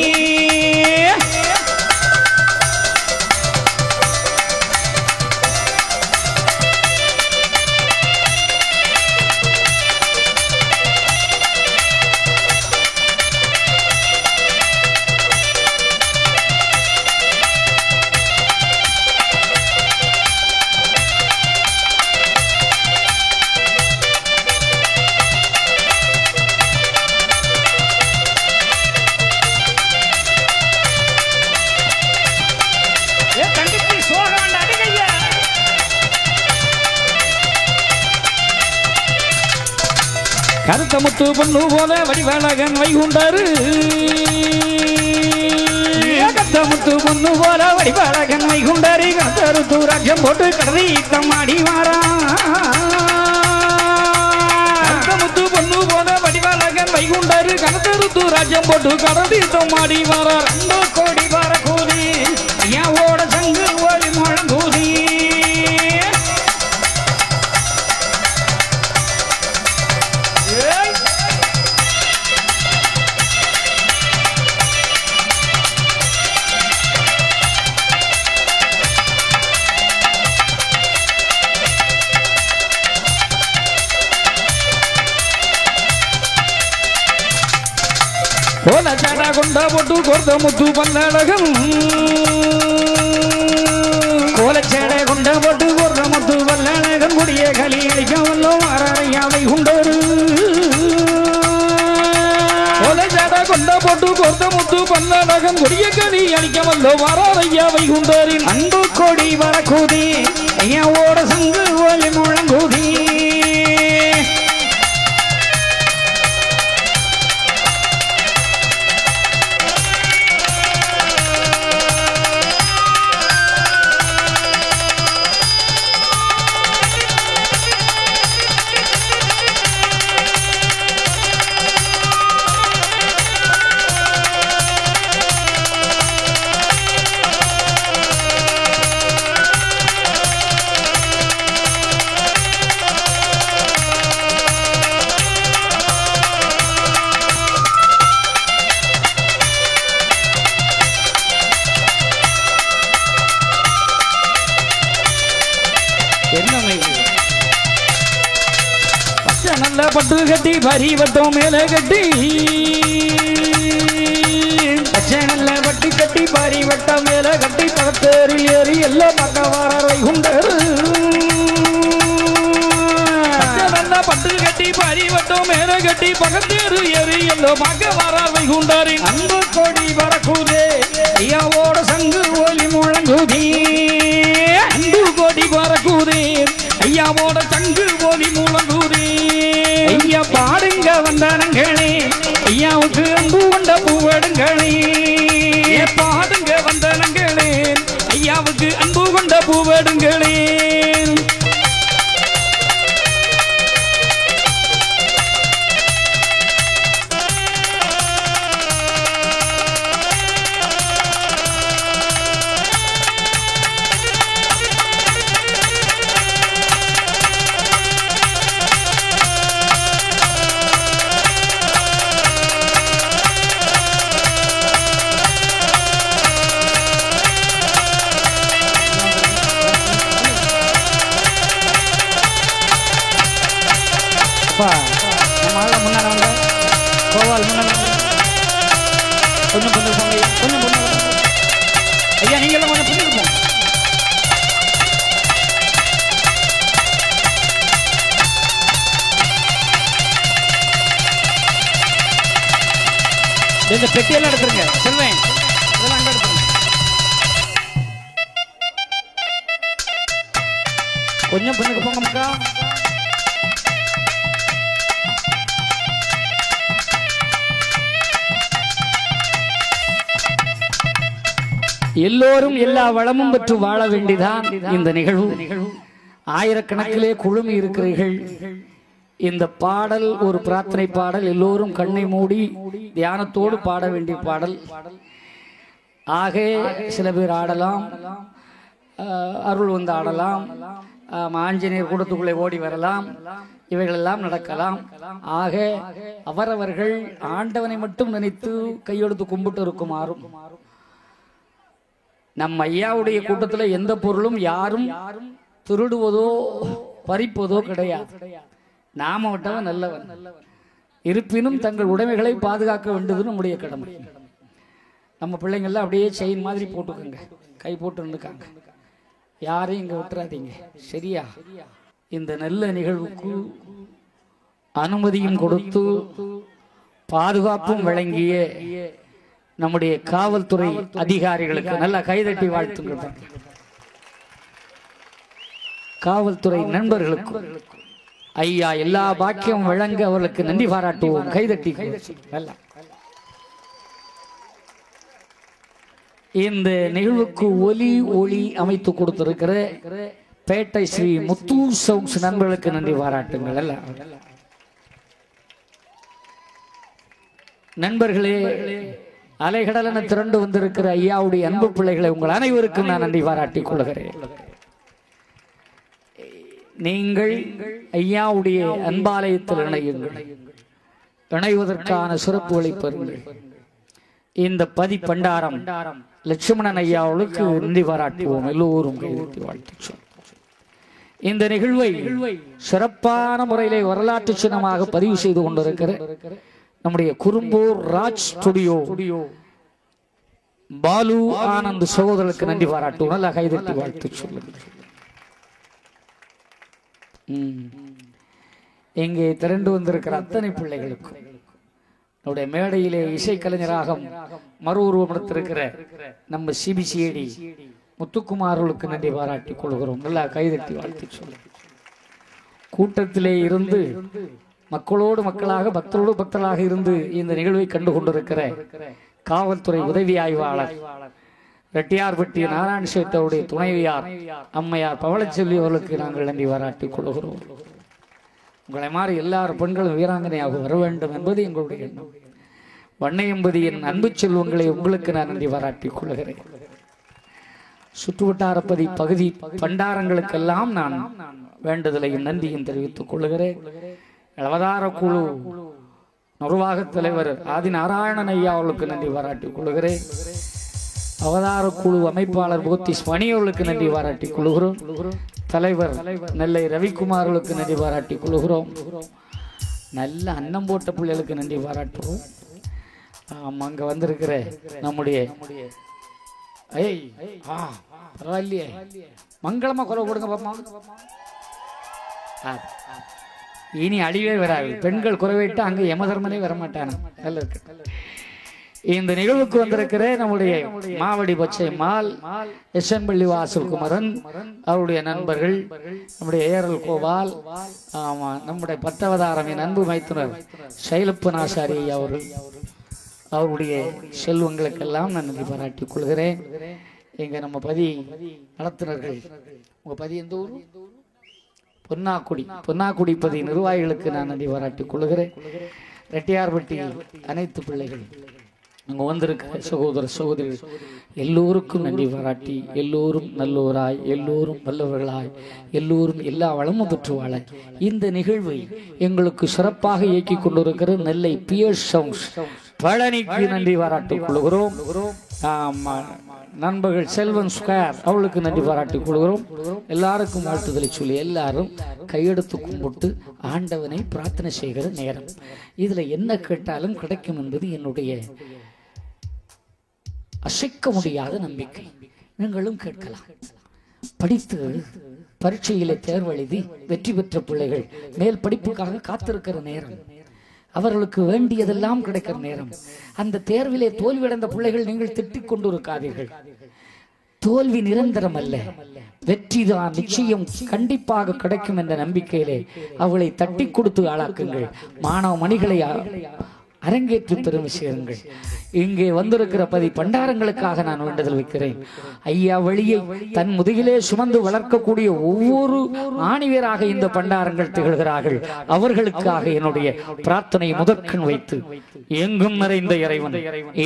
கருத்த முத்து பொண்ணு போல வடிவழகன் வைகுண்டாரு கத்த முத்து பொண்ணு போல வடிவழகன் வைகுண்டாரி கருத்து ராஜ்யம் போட்டு கடதி தம்மாடி வாரா கருத்த முத்து பொண்ணு போல வடிவழகன் வைகுண்டாரு கருத்து ராஜ்யம் போட்டு கடதி தம்மாடி வாரார் அன்பு கோடி வரக்கூதி ஐயாவோட சங்கு ஒலி முழங்குதி கோல ஜடா கொண்ட போட்டு கொர்த முத்து பல்லழகம் கோலச்சேடை கொண்ட போட்டு கொர்த முத்து பல்லழகன் குடிய களி அளிக்கவல்லோ மாறாரையாவை உண்டரு கோல ஜடா கொண்ட போட்டு கோர்த்த முத்து பன்னடகம் கொடிய கனி அணிக்க வந்தோ வராதையா வைகுண்டரின் அன்பு கொடி வரக்கூதி ஐயாவோட சங்கு ஒலி முழங்குதி நல்ல பட்டு கட்டி பரி வட்டம் மேல கட்டி பச்சை நல்ல பட்டு கட்டி பாரி வட்டம் மேல கட்டி பக்கத்தேறி ஏறி எல்லாம் பக்கவாரரை உண்டரு நல்ல பட்டு கட்டி பரி வட்டம் மேல கட்டி பக்கத்தேறு ஏறி எல்லாம் பார்க்க வராவை குண்டாரின் அன்பு கொடி வரக்கூதே ஐயாவோட சங்கு ஒலி முழங்குதி அன்பு கொடி பறக்குதே ஐயாவோட சங்கு ஒலி முழங்குதே ஐயா பாடுங்க வந்தானங்களே ஐயாவுக்கு அன்பு கொண்ட பூவெடுங்களே பாடுங்க வந்தனங்களே ஐயாவுக்கு அன்பு கொண்ட பூவெடுங்களே முன்னாடி வாங்க கோவால் முன்னாடி கொஞ்சம் பொண்ணு போங்க கொஞ்சம் பொண்ணு ஐயா நீங்க எல்லாம் கொஞ்சம் பொண்ணு இருப்போம் இந்த பெட்டியெல்லாம் எடுத்துருங்க செல்வேன் இதெல்லாம் அங்க எடுத்துருங்க கொஞ்சம் பொண்ணுக்கு போங்க மக்கா எல்லோரும் எல்லா வளமும் பெற்று வாழ வேண்டிதான் இந்த நிகழ்வு. ஆயிரக்கணக்கிலே குழுமி இருக்கிறீர்கள். இந்த பாடல் ஒரு பிரார்த்தனை பாடல். எல்லோரும் கண்ணை மூடி தியானத்தோடு பாட வேண்டிய பாடல். ஆக சில பேர் ஆடலாம், அருள் வந்து ஆடலாம், ஆஞ்சநேயர் கூடத்துக்குள்ளே ஓடி வரலாம், இவைகளெல்லாம் நடக்கலாம். ஆக அவரவர்கள் ஆண்டவனை மட்டும் நினைத்து கையெடுத்து கும்பிட்டு இருக்குமாறும். நம் ஐயாவுடைய கூட்டத்தில் எந்த பொருளும் யாரும் திருடுவதோ பறிப்பதோ கிடையாது. நாம விட்டவன் நல்லவன். இருப்பினும் தங்கள் உடைமைகளை பாதுகாக்க வேண்டியது நம்முடைய கடமை. நம்ம பிள்ளைங்கள்லாம் அப்படியே செயின் மாதிரி போட்டுக்கோங்க, கை போட்டு நின்றுக்காங்க. யாரையும் இங்க விட்டுறாதீங்க, சரியா? இந்த நல்ல நிகழ்வுக்கு அனுமதியும் கொடுத்து பாதுகாப்பும் வழங்கிய நம்முடைய காவல்துறை அதிகாரிகளுக்கு நல்ல கைதட்டி வாழ்த்துங்கள். காவல்துறை நண்பர்களுக்கு ஐயா எல்லா பாக்கியம் வழங்க அவர்களுக்கு நன்றி பாராட்டுவோம். கைதட்டி இந்த நிகழ்வுக்கு ஒலி ஒளி அமைத்து கொடுத்திருக்கிற பேட்டை ஸ்ரீ முத்து சவுக்ஸ் நண்பர்களுக்கு நன்றி பாராட்டுங்கள். அல்ல நண்பர்களே, அலைகடலென திரண்டு வந்திருக்கிற ஐயாவுடைய அன்பு பிள்ளைகளை உங்கள் அனைவருக்கும் நான் நன்றி பாராட்டிக் கொள்கிறேன். நீங்கள் ஐயாவுடைய அன்பாலயத்தில் இணையுங்கள். இணைவதற்கான சிறப்புகளை பெறுங்கள். இந்த பதி பண்டாரம் லட்சுமணன் ஐயாவுக்கு நன்றி பாராட்டுவோம். எல்லோரும் கைதட்டி வாழ்த்து. இந்த நிகழ்வை சிறப்பான முறையிலே வரலாற்று சின்னமாக பதிவு செய்து கொண்டிருக்கிற நம்முடைய குறும்பூர் ராஜ் ஸ்டுடியோ பாலு ஆனந்த் சகோதரருக்கு நன்றி பாராட்டுவோம். நல்லா கைதட்டி வாழ்த்து சொல்லுங்கள். இங்கே திரண்டு வந்திருக்கிற அத்தனை பிள்ளைகளுக்கும் நம்முடைய மேடையிலே இசைக்கலைஞராக மறு உருவப்படுத்திருக்கிற நம்ம சிபிசிஐடி முத்துக்குமார்களுக்கு நன்றி பாராட்டிக் கொள்கிறோம். நல்லா கைதட்டி வாழ்த்து சொல்லு. கூட்டத்திலே இருந்து மக்களோடு மக்களாக பக்தரோடு பக்தராக இருந்து இந்த நிகழ்வை கண்டு கொண்டிருக்கிற காவல்துறை உதவி ஆய்வாளர் ரெட்டியார்பட்டி நாராயண சேட்டருடைய துணைவியார் அம்மையார் பவளச்செல்வி அவர்களுக்கு நாங்கள் நன்றி பாராட்டிக் கொள்கிறோம். உங்களை மாறி எல்லாரும் பெண்களும் வீராங்கனையாக வர வேண்டும் என்பது எங்களுடைய எண்ணம். வண்ணையம்பதியின் அன்பு செல்வங்களை உங்களுக்கு நான் நன்றி பாராட்டிக் கொள்கிறேன். சுற்றுவட்டாரப்பதி பகுதி பண்டாரங்களுக்கெல்லாம் நான் வேண்டுதலையும் நன்றியும் தெரிவித்துக் கொள்கிறேன். அவதார குழு நிர்வாக தலைவர் ஆதி நாராயணன் ஐயா அவர்களுக்கு நன்றி பாராட்டிக் கொள்கிறேன். அவதார குழு அமைப்பாளர் போத்திஸ் மணி அவர்களுக்கு நன்றி பாராட்டிக் கொள்கிறோம். தலைவர் நெல்லை ரவிக்குமார் அவர்களுக்கு நன்றி பாராட்டிக் கொள்கிறோம். நல்ல அன்னம் போட்ட பிள்ளைகளுக்கு நன்றி பாராட்டுறோம். அங்க வந்திருக்கிற நம்முடைய பரவாயில்லையே மங்களமா குரல் கொடுங்க பாப்பா. இனி அழிவே வராது. பெண்கள் குறைவிட்டு அங்க யமதர்மனே வரமாட்டான. நல்ல இருக்கு. இந்த நிகழ்வுக்கு வந்திருக்கிற நம்முடைய மாவடி பச்சை மால் எஸ்என் பள்ளி வாசல் குமரன் அவருடைய நண்பர்கள், நம்முடைய ஏரல் கோபால், ஆமா நம்முடைய பத்தவதாரமின் அன்பு மைத்துனர் சைலப்பனாசாரி அவர்கள், அவருடைய செல்வங்களுக்கெல்லாம் நான் நன்றி பாராட்டிக் கொள்கிறேன். எங்க நம்ம பதி நடத்துனர்கள், உங்க பதி எந்த ஊர்? பொன்னாக்குடி பதி நிர்வாகிகளுக்கு நான் நன்றி பாராட்டிக் கொள்கிறேன். ரெட்டியார்பட்டி அனைத்து பிள்ளைகள், அங்க வந்திருக்கிற சகோதர சகோதரிகள் எல்லோருக்கும் நன்றி பாராட்டி, எல்லோரும் நல்லோராய், எல்லோரும் வல்லவர்களாய், எல்லோரும் எல்லா வளமும் பெற்று வாழ இந்த நிகழ்வை எங்களுக்கு சிறப்பாக இயக்கி கொண்டிருக்கிற நெல்லை பியர்ஸ் சவுண்ட்ஸ் பழனிக்கு நன்றி பாராட்டிக் கொள்கிறோம். நண்பர்கள் செல்வன் ஸ்கொயர் அவளுக்கு நன்றி பாராட்டிக் கொள்கிறோம். எல்லாருக்கும் வாழ்த்துதலை சொல்லி எல்லாரும் கையெடுத்து கும்பிட்டு ஆண்டவனை பிரார்த்தனை செய்கிற நேரம். இதுல என்ன கேட்டாலும் கிடைக்கும் என்பது என்னுடைய அசைக்க முடியாத நம்பிக்கை. நீங்களும் கேட்கலாம். படித்து பரீட்சையிலே தேர்வு எழுதி வெற்றி பெற்ற பிள்ளைகள் மேல் படிப்புக்காக காத்திருக்கிற நேரம், அவர்களுக்கு வேண்டியதெல்லாம் கிடைக்கிற நேரம். அந்த தேர்விலே தோல்வியடைந்த பிள்ளைகள் நீங்கள் திட்டிக் கொண்டு இருக்காதீர்கள். தோல்வி நிரந்தரம் அல்ல, வெற்றிதான் நிச்சயம் கண்டிப்பாக கிடைக்கும் என்ற நம்பிக்கையிலே அவளை தட்டி கொடுத்து ஆளாக்குங்கள். மாணவ மணிகளை அரங்கேற்றி பெருமை சேருங்கள். இங்கே வந்திருக்கிற பதி பண்டாரங்களுக்காக நான் வேண்டுதல் வைக்கிறேன். ஐயா வழியை தன் முதுகிலே சுமந்து வளர்க்கக்கூடிய ஒவ்வொரு ஆணிவேராக இந்த பண்டாரங்கள் திகழ்கிறார்கள். அவர்களுக்காக என்னுடைய பிரார்த்தனை முதற்கண் வைத்து, எங்கும் நிறைந்த இறைவன்,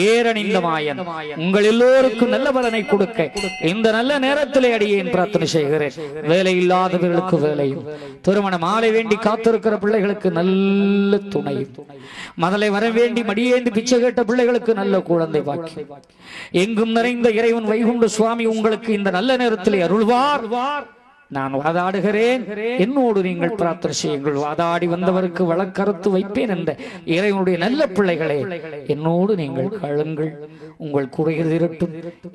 ஏரணிந்த மாயன் உங்கள் எல்லோருக்கும் நல்ல பலனை கொடுக்க இந்த நல்ல நேரத்திலே அடியேன் பிரார்த்தனை செய்கிறேன். வேலை இல்லாதவர்களுக்கு வேலையும், திருமண மாலை வேண்டி காத்திருக்கிற பிள்ளைகளுக்கு நல்ல துணையும், மதலை வர வேண்டி மடியேந்து பிச்சை கேட்ட பிள்ளைகளுக்கு நல்ல குழந்தை பாக்கி, எங்கும் நிறைந்த இறைவன் வைகுண்ட சுவாமி உங்களுக்கு இந்த நல்ல நேரத்திலே அருள்வார். நான் வாதாடுகிறேன், என்னோடு நீங்கள் பிரார்த்தனை செய்யுங்கள். வாதாடி வந்தவருக்கு வழக்கறுத்து வைப்பேன் என்ற இறைவனுடைய நல்ல பிள்ளைகளே, என்னோடு நீங்கள் கழுங்கள். உங்கள் குறைகள் இரட்டும்.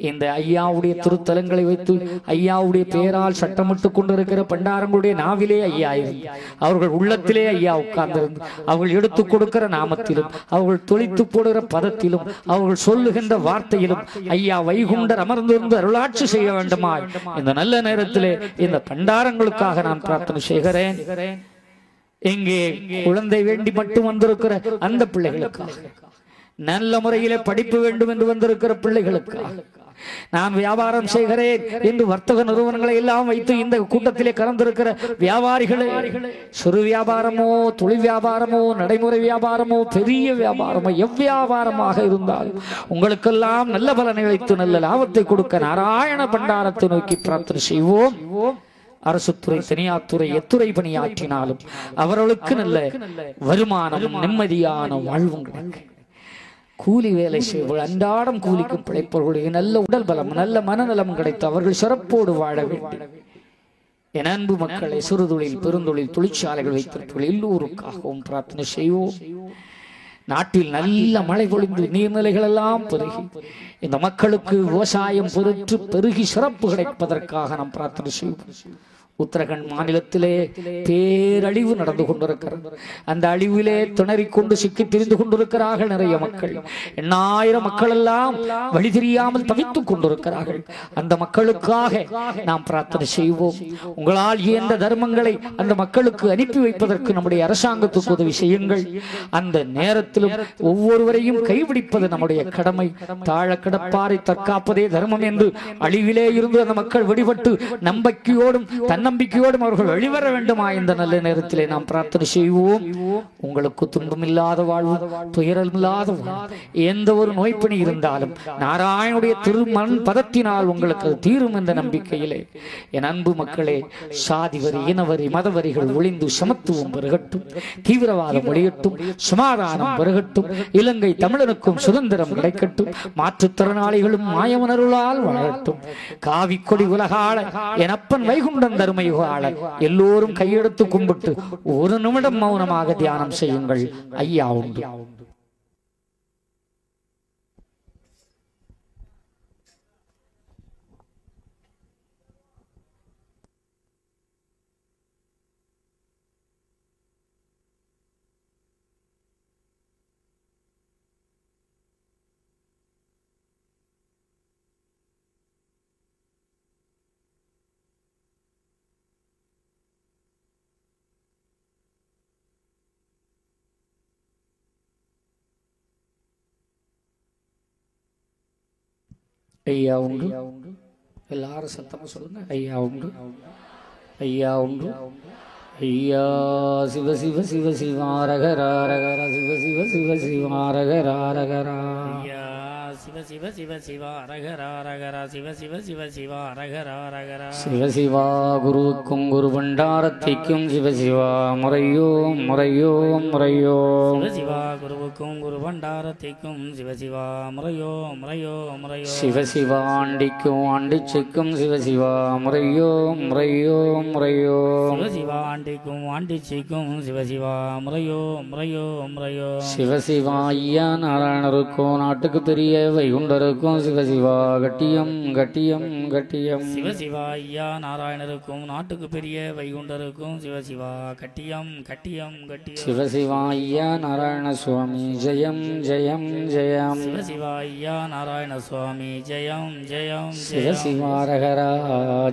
இந்த ஐயாவுடைய திருத்தலங்களை வைத்து ஐயாவுடைய பெயரால் சட்டமிட்டுக் கொண்டிருக்கிற பண்டாரங்களுடைய நாவிலே ஐயா இருந்து, அவர்கள் உள்ளத்திலே ஐயா உட்கார்ந்திருந்து, அவர்கள் எடுத்துக் கொடுக்கிற நாமத்திலும், அவர்கள் தொளித்து போடுகிற பதத்திலும், அவர்கள் சொல்லுகின்ற வார்த்தையிலும் ஐயா வைகுண்டர் அமர்ந்திருந்து அருளாட்சி செய்ய வேண்டுமாய் இந்த நல்ல நேரத்திலே இந்த பண்டாரங்களுக்காக நான் பிரார்த்தனை செய்கிறேன். இங்கே குழந்தை வேண்டி மட்டும் வந்திருக்கிற அந்த பிள்ளைகளுக்காக, நல்ல முறையிலே படிப்பு வேண்டும் என்று வந்திருக்கிற பிள்ளைகளுக்காக, நான் வியாபாரம் செய்கிறேன் என்று வர்த்தக நிறுவனங்களை எல்லாம் வைத்து இந்த கூட்டத்திலே கலந்திருக்கிற வியாபாரிகளே, சிறு வியாபாரமோ தொழில் வியாபாரமோ நடைமுறை வியாபாரமோ பெரிய வியாபாரமோ எவ்வியாபாரமாக இருந்தால் உங்களுக்கெல்லாம் நல்ல பலனை வைத்து நல்ல லாபத்தை கொடுக்க நாராயண பண்டாரத்தை நோக்கி பிரார்த்தனை செய்வோம். அரசு துறை தனியார் துறை எத்துறை பணியாற்றினாலும் அவர்களுக்கு நல்ல வருமானமும் நிம்மதியான வாழ்வும் கிடைக்க, கூலி வேலை செய்வர்கள் அன்றாடம் கூலிக்கும் பிழைப்பவர்களுடைய நல்ல உடல் பலம் நல்ல மனநலம் கிடைத்து அவர்கள் சிறப்போடு வாழ வேண்டும். என் அன்பு மக்களை, சிறுதொழில் பெருந்தொழில் தொழிற்சாலைகள் வைத்திருப்பவர்கள் எல்லோருக்காகவும் பிரார்த்தனை செய்வோம். நாட்டில் நல்ல மழை பொழிந்து நீர்நிலைகள் எல்லாம் பெருகி இந்த மக்களுக்கு விவசாயம் பெருகி சிறப்பு கிடைப்பதற்காக நாம் பிரார்த்தனை செய்வோம். உத்தரகண்ட் மாநிலத்திலே பேரழிவு நடந்து கொண்டிருக்கிறது. அந்த அழிவிலே திணறிக்கொண்டு சிக்கி திரிந்து கொண்டிருக்கிறார்கள் நிறைய மக்கள். 8000 மக்கள் எல்லாம் வழி தெரியாமல் தவித்துக் கொண்டிருக்கிறார்கள். அந்த மக்களுக்காக நாம் பிரார்த்தனை செய்வோம். உங்களால் இயன்ற தர்மங்களை அந்த மக்களுக்கு அனுப்பி வைப்பதற்கு நம்முடைய அரசாங்கத்துக்கு உதவி செய்யுங்கள். அந்த நேரத்திலும் ஒவ்வொருவரையும் கைபிடிப்பது நம்முடைய கடமை. தாழ கிடப்பாரை தற்காப்பதே தர்மம் என்று அழிவிலே இருந்து அந்த மக்கள் விடுபட்டு நம்பிக்கையோடும் தன்னம்பிக்கையோடும் அவர்கள் வெளிவர வேண்டுமா இந்த நல்ல நேரத்திலே நாம் பிரார்த்தனை செய்வோம். உங்களுக்கு துன்பமில்லாத வாழ்வு, துயரமில்லாத வாழ்வு, எந்த ஒரு நோய்ப்பணி இருந்தாலும் நாராயணுடைய திருமண் பதத்தினால் உங்களுக்கு அது தீரும் என்ற நம்பிக்கையிலே என் அன்பு மக்களே, சாதி வரி, இனவரி, மதவரிகள் ஒளிந்து சமத்துவம் பெருகட்டும், தீவிரவாதம் ஒழியட்டும், சமாதானம் பெருகட்டும், இலங்கை தமிழனுக்கும் சுதந்திரம் கிடைக்கட்டும், மாற்றுத்திறனாளிகளும் மாயவனருளால் வளரட்டும், காவி கொடி உலகாள என் அப்பன் வைகுண்டன் தருமையுகாள எல்லோரும் கையெடுத்து கும்பிட்டு ஒரு நிமிடம் மௌனமாக தியானம் செய்யுங்கள். ஐயா உண்டு. ஐயா உண்டு. எல்லாரும் சத்தமா சொல்லுங்க. ஐயா உண்டு, ஐயா உண்டு. ஐயா சிவ சிவ சிவ சிவாரகராரகர சிவ சிவ சிவ சிவாரகராரகரா சிவ சிவ சிவ சிவாரகராரகரா சிவ சிவ சிவ சிவாரகராரகரா சிவ சிவா குருவுக்கும் குரு பண்டாரத்திக்கும் சிவ சிவா முறையோ முறையோ முறையோ சிவ சிவா குருவுக்கும் குரு பண்டாரத்திக்கும் சிவ சிவா முறையோ முறையோ முறையோ சிவ சிவா ஆண்டிக்கும் ஆண்டிச்சிக்கும் சிவ சிவா முறையோ முறையோ முறையோ சிவ சிவா ஆண்டிக்கும் ஆண்டிச்சிக்கும் சிவ சிவா முறையோ முறையோ முறையோ சிவ சிவா ஐயா நாராயணருக்கும் நாட்டுக்கு பெரிய வைகுண்டருக்கும் சிவ சிவா கட்டியம் கட்டியம் கட்டியம் சிவ சிவா ஐயா நாராயணருக்கும் நாட்டுக்கு பெரிய வைகுண்டருக்கும் சிவ சிவா கட்டியம் கட்டியம் கட்டியம் சிவ சிவா ஐயா நாராயண சுவாமி ஜெயம் ஜெயம் ஜெயம் சிவ சிவா ஐயா நாராயண சுவாமி ஜெயம் ஜெயம் சிவ சிவாரகரா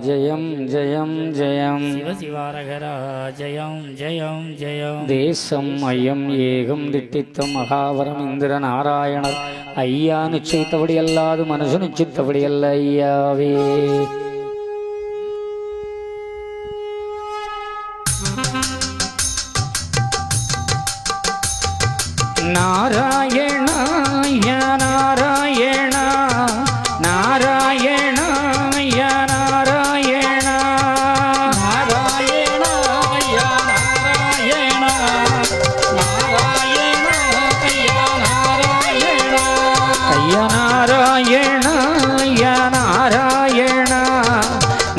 ஜெயம் ஜெயம் ஜெயம் சிவ சிவாரகரா ஜெயம் ஜெயம் ஜெயம் தேசம் ஐயம் ஏகம் திட்டித்தம் மகாவரம் இந்திர நாராயணர் ஐயா நிச்சயித்தபடி அல்லாது மனசு நிச்சயித்தபடி அல்ல ஐயாவே. நாராயண நாராயண நாராயண நாராயண நாராயண நாராயண ஐயா நாராயண யா நாராயண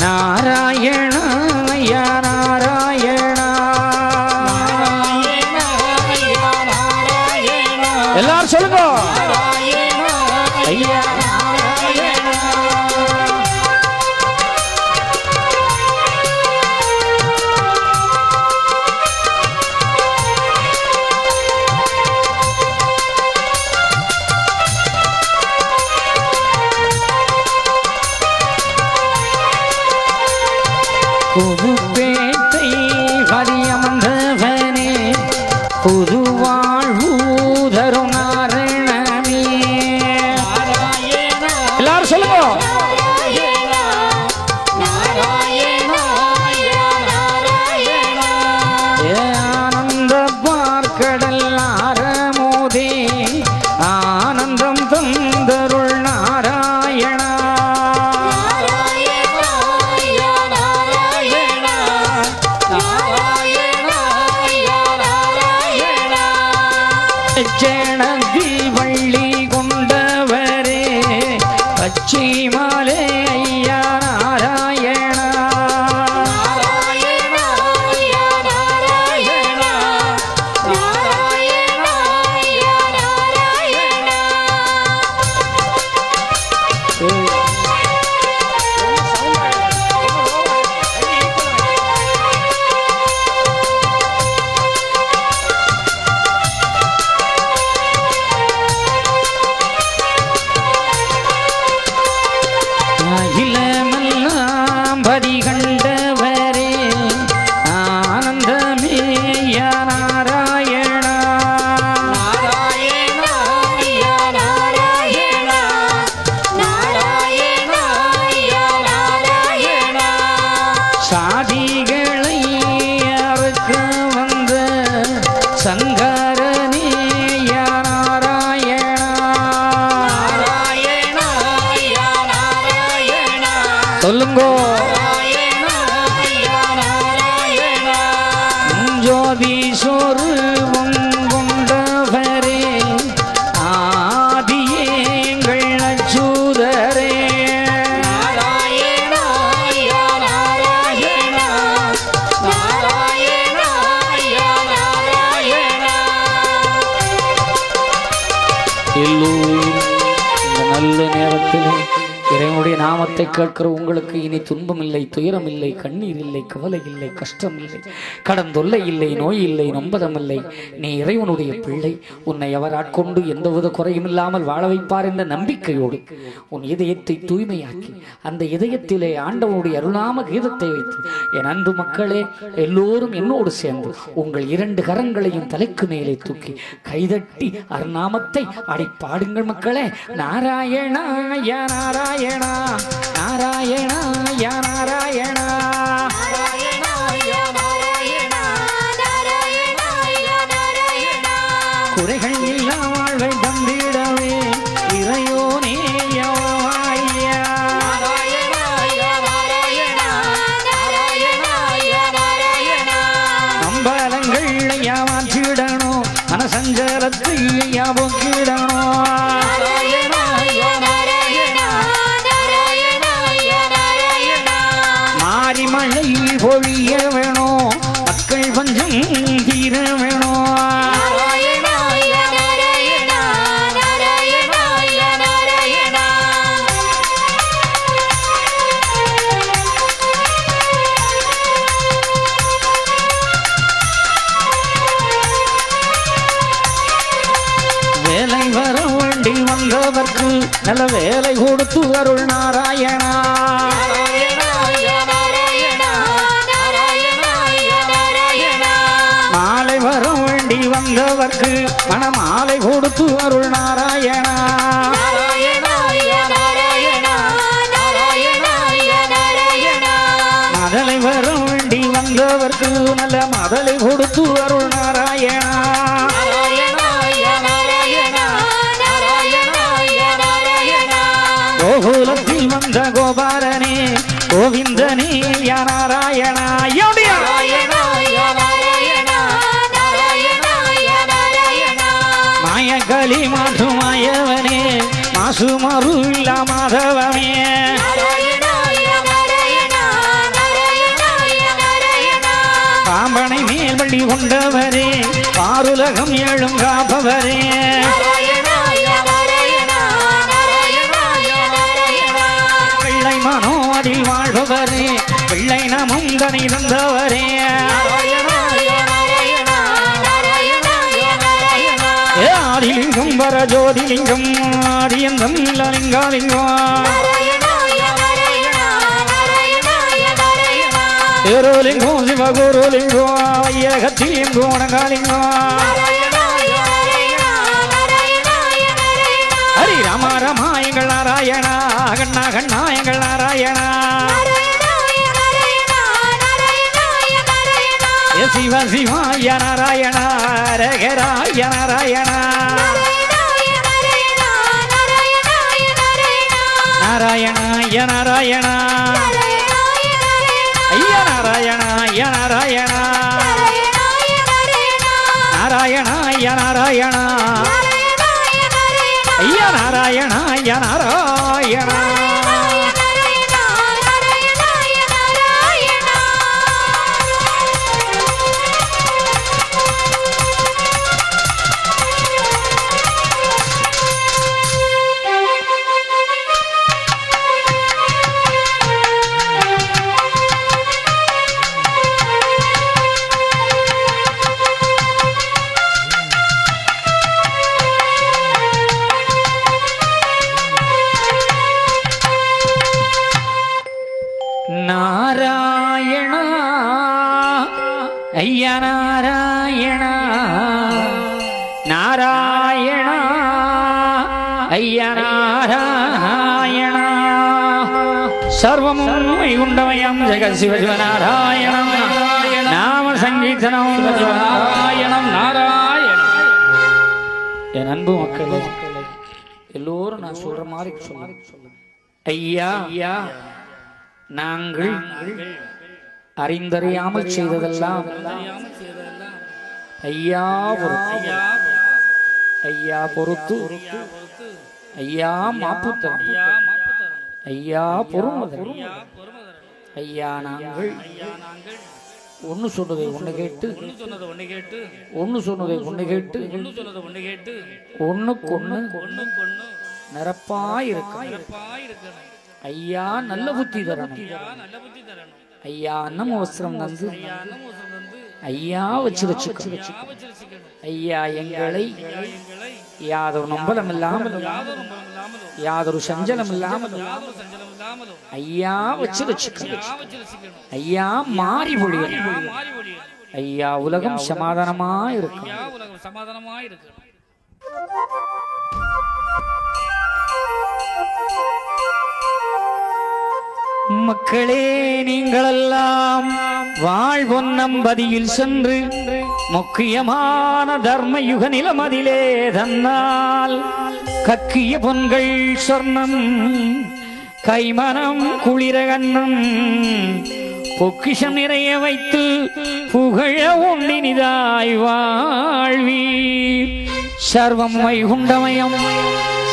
நாராயண யா நாராயண எல்லாரும் சொல்லுங்க ஐயா புதுப்பேட்டை ஹரியமந்தவனே புது வாழ்வூதரும் நாராயணமே எல்லாரும் சொல்லுங்க ஆனந்த பார்க்கடல் ஆரமோதே ஆனந்தம் தந்தருள் நாராயணா நாராயண பதி கண்டவரே ஆனந்தமே நாராயணா நாராயணா யா நாராயணா நாராயணா யா நாராயணா சாதிகளை அறுக்க வந்த சங்கரனே யா நாராயணா நாராயணா யா நாராயணா சொல்லுங்கோ ஜோதி சொருவம் கொண்டவரே ஆதியேங்கள் அச்சுதரே நாராயணா யா நாராயணா நாராயணா யா நாராயணா எல்லோரும் இந்த நல்ல நேரத்தில் இறைவனுடைய நாமத்தை கேட்கிற உங்களுக்கு இனி துன்பம் இல்லை, துயரம் இல்லை, கண்ணீர் இல்லை, கவலை இல்லை, கஷ்டம் இல்லை, கடன் தொல்லை இல்லை, நோய் இல்லை, நொம்பதம் இல்லை. நீ இறைவனுடைய பிள்ளை. உன்னை அவர் ஆட்கொண்டு எந்தவித குறையும் இல்லாமல் வாழ வைப்பார் என்ற நம்பிக்கையோடு உன் இதயத்தை தூய்மையாக்கி அந்த இதயத்திலே ஆண்டவனுடைய அருள்நாம கீதத்தை வைத்து என் அன்பு மக்களே எல்லோரும் என்னோடு சேர்ந்து உங்கள் 2 கரங்களையும் தலைக்கு மேலே தூக்கி கைதட்டி அருநாமத்தை அடி பாடுங்கள் மக்களே. நாராயணா யா நாராயணா நாராயணா யா நாராயணா நாராயணா யா நாராயணா நாராயணா யா நாராயணா குறைகள் இல்லா வாழ்வை தந்திடவே இறையோனே யவாயா நாராயணா யா நாராயணா நாராயணா யா நாராயணா அம்பலங்கள் யாவாற்றிடணும் மனசஞ்சலத்தை யாவோக்கிடணும் நாராயணா யா நாராயணா நாராயணா யா நாராயணா மாரிமழை பொழிய வேணும் மக்கள் பஞ்சம் தீர வேணும் நாராயணா யா நாராயணா நாராயணா யா நாராயணா வேலை வர வேண்டி வந்தவர்க்கு நல்ல வேலை கொடுத்து அருள் நாராயணா நாராயணா யா நாராயணா நாராயணா யா நாராயணா மாலை வர வேண்டி வந்தவர்க்கு மணமாலை கொடுத்து அருள் நாராயணா நாராயணா யா நாராயணா நாராயணா யா நாராயணா மதலை வர வேண்டி வந்தவர்க்கு நல்ல மதலை கொடுத்து அருள் நாராயணா நாராயணா யா நாராயணா நாராயணா யா நாராயணா கோகுலத்தில் வந்த கோபாலனே கோவிந்தனே யா நாராயணா யோடியா நாராயணா யா நாராயணா நாராயணா யா நாராயணா மாயக்களி மாற்று மாயவனே மாசு மருள மாதவமே நாராயணா யா நாராயணா நாராயணா யா நாராயணா பாம்பனை மேல் வள்ளி கொண்டவரே பாருலகம் ஏழும் காப்பவரே நாராயணா யா நாராயணா நாராயணா யா நாராயணா பிள்ளை மனோதில் வாழ்பவரே பிள்ளை நமும் தனி தந்தவரே நாராயணா யா நாராயணா நாராயணா யா நாராயணா ஆதிலிங்கம் வர ஜோதிலிங்கம் ஆதியந்தம் லிங்காலிங்கம் நாராயணா யா நாராயணா நாராயணா யா நாராயணா திருலிங்கம் சிவகுருலிங்கம் ஐயகத்தில் குணகாலிங்கம் நாராயணா யா நாராயணா நாராயணா யா நாராயணா ஹரி ராம ராமா எங்கள் நாராயணா கண்ணா கண்ணா எங்கள் நாராயணா நாராயணா யா நாராயணா நாராயணா யா நாராயணா ஏ சிவ சிவா ய நாராயணா ரகரா ய நாராயணா நாராயணா யா நாராயணா நாராயணா யா நாராயணா நாராயணா ய நாராயணா ஐயா நாராயணா ய நாராயணா நாராயணா ய நாராயணா ஐயா நாராயணா ய நாராயணா ஐயா நாராயணா நாராயணா ஐயா நாராயணா சர்வமும் வைகுண்டமயம் ஜெகத் சிவ சிவ நாராயணம் நாம சங்கீர்த்தனம் நாராயணம் நாராயணம். என் அன்பு மக்களே, எல்லோரும் நான் சொல்ற மாதிரி சொல்லுங்க. ஐயா ஐயா, நாங்கள் அறிந்தறியாமல் செய்ததெல்லாம் ஐயா பொறுத்து, ஐயா பொறுத்து, ஐயா மாப்புத்தரம், ஐயா பொறுமதம், ஐயா நாங்கள் ஒன்னு சொன்னதை ஒன்னு கேட்டு, ஒன்னு சொன்னதை ஒன்னு கேட்டு, ஒண்ணுக்கு ஒண்ணு நிரப்பாயிருக்க ஐயா நல்ல புத்தி தரணும். ஐயா அன்னம் வஸ்திரம் வந்து ஐயா வச்சு ஐயா எங்களை யாதொரு நம்பலம் இல்லாமல், யாதொரு சஞ்சலம் இல்லாமல் ஐயா வச்சு ஐயா மாறி மொழியும். ஐயா உலகம் சமாதானமா இருக்கும். மக்களே, நீங்களெல்லாம் வாழ்வொன்னம்பதியில் சென்று முக்கியமான தர்ம யுக நிலமதிலே தன்னால் கக்கிய பொன்கள் சொர்ணம் கைமனம் குளிர கண்ணம் பொக்கிஷம் நிறைய வைத்து புகழ உண்டினிதாய் வாழ்வீர். சர்வம் வைகுண்டமயம்,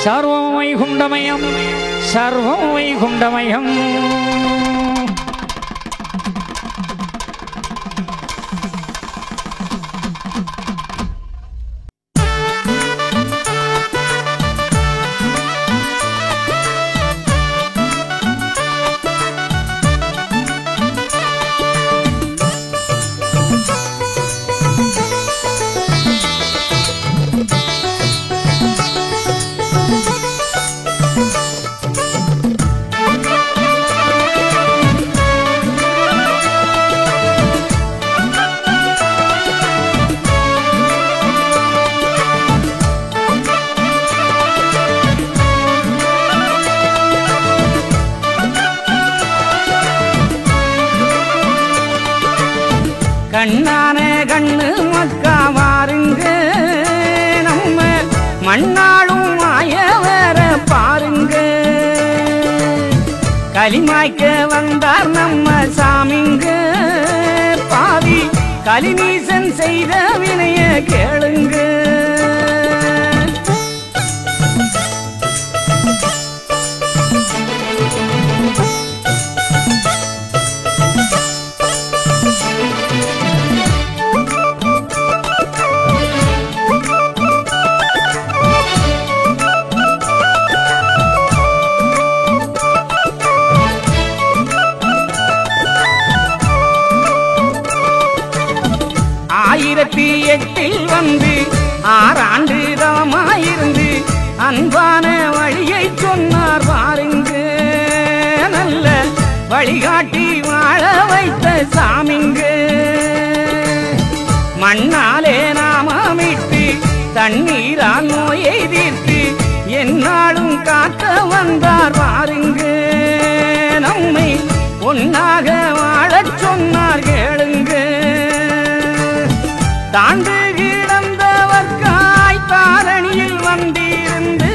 சர்வம் வைகுண்டமயம், சர்வம் வைகுண்டமயம். கண்ணான கண்ணு மக்கா வாருங்க, நம்ம மண்ணாளும் மாய வேற பாருங்க. களிமாய்க்க வந்தார் நம்ம சாமிங்க, பாவி கலிநீசன் செய்த வினைய கேளுங்க. எட்டில் வந்து 6 ஆண்டு தவமாயிருந்து அன்பான வழியை சொன்னார் பாருங்க. நல்ல வழிகாட்டி வாழ வைத்த சாமிங்க. மண்ணாலே நாமமிட்டு தண்ணீரால் நோயை தீர்த்து என்னாலும் காக்க வந்தார் பாருங்க. நம்மை ஒன்னாக வாழச் சொன்னார் கேளுங்க. தாண்டு கிடந்தவர்காய் தாரணியில் வந்திருந்து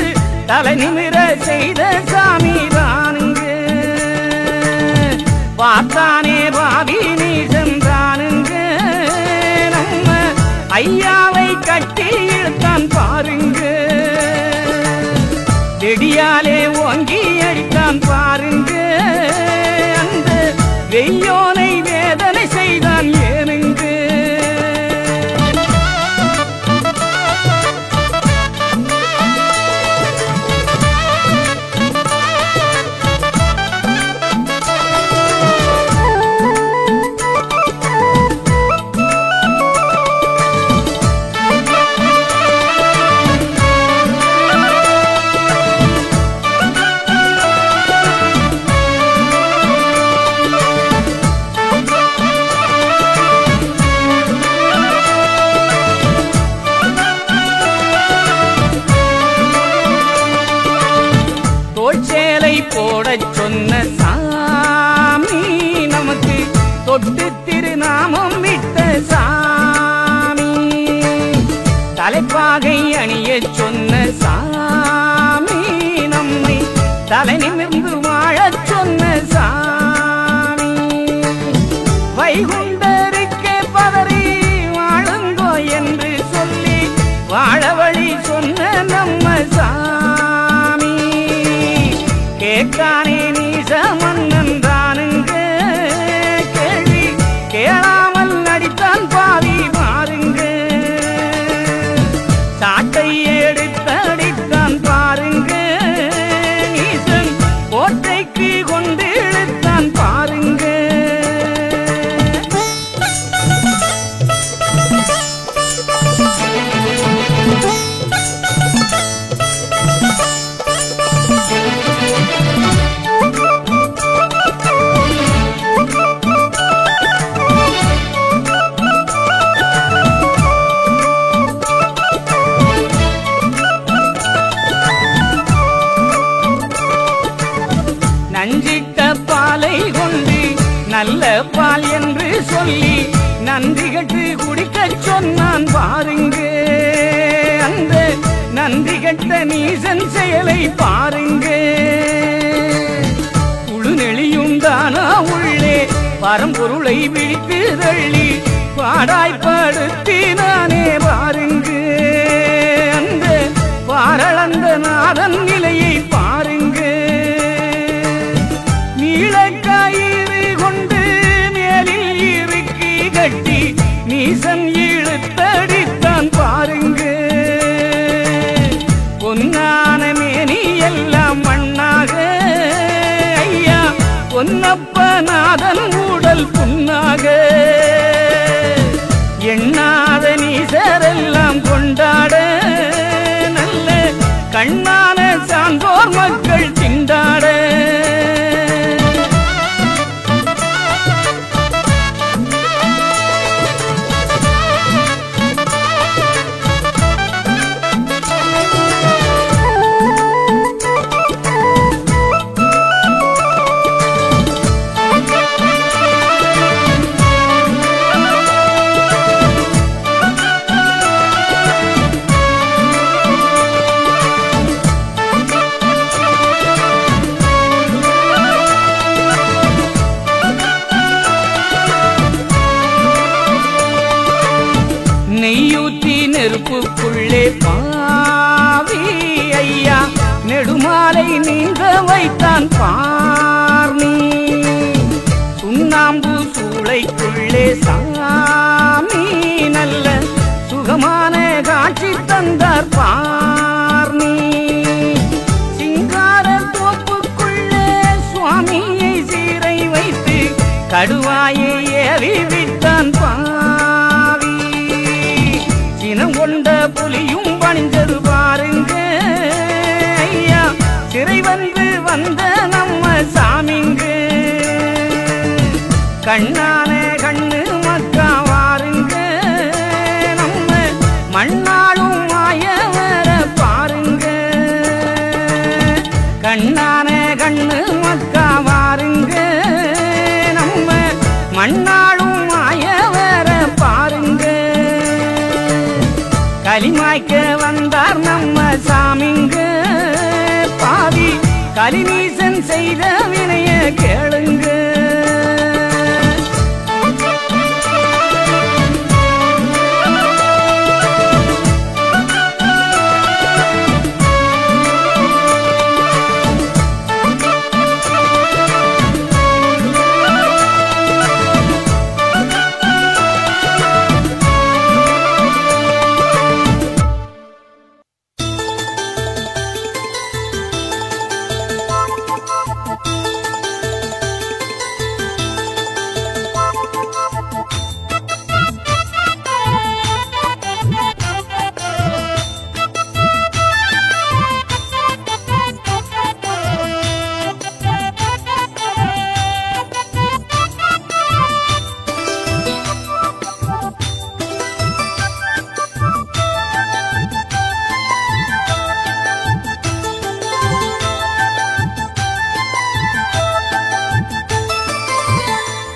தலை நிமிர செய்த சாமி தானுங்க. பார்த்தானே பாவி நீ சென்றானுங்க. நம்ம ஐயாவை கட்டி இழுத்தான் பாருங்க. வெடியாலே ஓங்கி அடித்தான் பாருங்க. அந்த வெய்யோனை வேதனை செய்தான் ஏனுங்க. போட சொன்ன சாமி நமக்கு தொட்டு திருநாமம் விட்ட சாமி தலைப்பாகை அணிய சொன்ன சாமி நம்மை தலை நிமிர்ந்து வாழச் சொன்ன சாமி வைகுண்டருக்கே பதறி வாழுங்கோ என்று சொல்லி வாழ வழி சொன்ன நம்ம சாமி கேட்கானே நீச மன்னன் தானுங்க கேள்வி கேளாமல் நடித்தான் பாவி பாருங்க சாட்டை எடுத்தடித்தான் பாருங்க நீசன் கோட்டைக்கு கொண்டு இழுத்தான் பாருங்க நஞ்சிட்ட பாலை கொண்டு நல்ல பால் என்று சொல்லி நன்றி கட்டு குடிக்க சொன்னான் பாருங்க அந்த நன்றி கட்ட நீசன் செயலை பாருங்க புழு நெளியுண்டானா உள்ளே பரம்பொருளை விழித்து தள்ளி பாடாய்ப்படுத்தினானே பாருங்க அந்த பாரளந்த நாதன் நிலையை பாருங்க நீளக்கயிறு கொண்டு மேலில் இறுக்கி கட்டி நீசன் இழுத்தடித்தான் பாருங்க பொன்னான மேனி எல்லாம் மண்ணாக ஐயா பொன்னப்பநாதன் உடல் புண்ணாக எண்ணாத நீசரெல்லாம் கொண்டாட நல்ல கண்ணான சான்றோர் மக்கள் திண்டாட நெய்யூற்றி நெருப்புக்குள்ளே பாவி ஐயா நெடுமாலை நீங்க வைத்தான் பார்னி சுண்ணாம்பு சூளைக்குள்ளே சாமி நல்ல சுகமான காட்சி தந்தார் பார்னி சிங்கார தோப்புக்குள்ளே சுவாமியை சீரை வைத்து கடுவாயை ஏறி விட்டான் பாவி சினம் கொண்ட புலியும் பணிஞ்சது பாருங்க ஐயா சிறை வந்து வந்த நம்ம சாமிங்க கண்ணான கண்ணு மக்கா வாருங்க நம்ம மண்ணாளும் மாய வர பாருங்க கண்ணான கண்ணு மக்கா வாருங்க நம்ம மண்ணாளும் மாய வர பாருங்க களிமாய்க்க வந்தார் நம்ம சாமிங்க பாவி கலிநீசன் செய்த வினைய கேளுங்க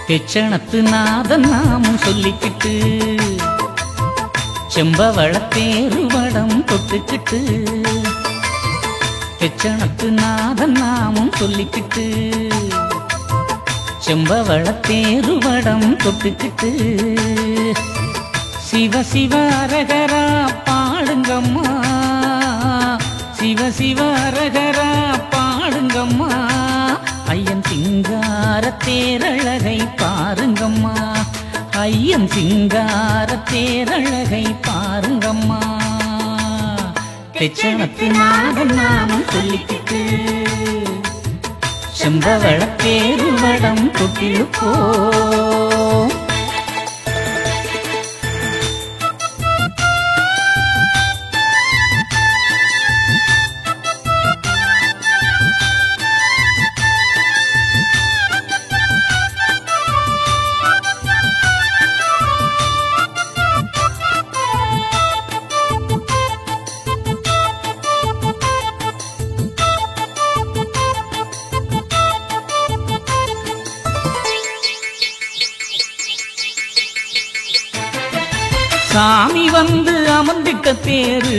தெச்சணத்து நாதன் நாமும் சொல்லிக்கிட்டு செம்பவளத்தேரு வடம் தொட்டுக்கிட்டு தெச்சணத்து நாதன் நாமும் சொல்லிக்கிட்டு செம்பவளத்தேரு வடம் தொட்டுக்கிட்டு சிவ சிவ அரகரா பாடுங்கம்மா சிவ சிவ அரகரா பாடுங்கம்மா ஐயன் சிங்கார தேரழகை பாருங்கம்மா ஐயன் சிங்கார தேரழகை பாருங்கம்மா தெச்சணத்து நாதன் நாமம் சொல்லிக்கிட்டு செம்பவளத்தேரு வடம் தொட்டிலுக்கோ சாமி வந்து அமர்ந்திட்ட தேரு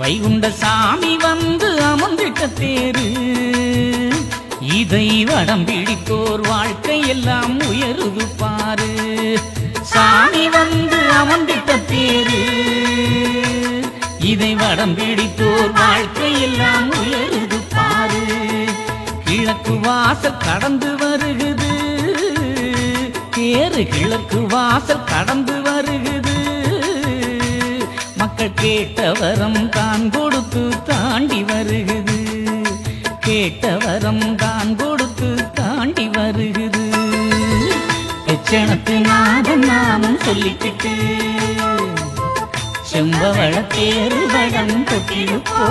வைகுண்ட சாமி வந்து அமர்ந்திட்ட தேரு இதை வடம் பிடித்தோர் வாழ்க்கை எல்லாம் உயருது பாரு சாமி வந்து அமர்ந்திட்ட தேரு இதை வடம் பிடித்தோர் வாழ்க்கை எல்லாம் உயருது பாரு கிழக்கு வாசல் கடந்து வருகுது தேரு கிழக்கு வாசல் கடந்து வருகுது மக்கள் கேட்ட வரம் தான் கொடுத்து தாண்டி வருகுது கேட்ட வரம் தான் கொடுத்து தாண்டி வருகுது தெச்சணத்து நாதன் நாமம் சொல்லிக்கிட்டு செம்பவளத்தேரு வடம் தொட்டிலுக்கோ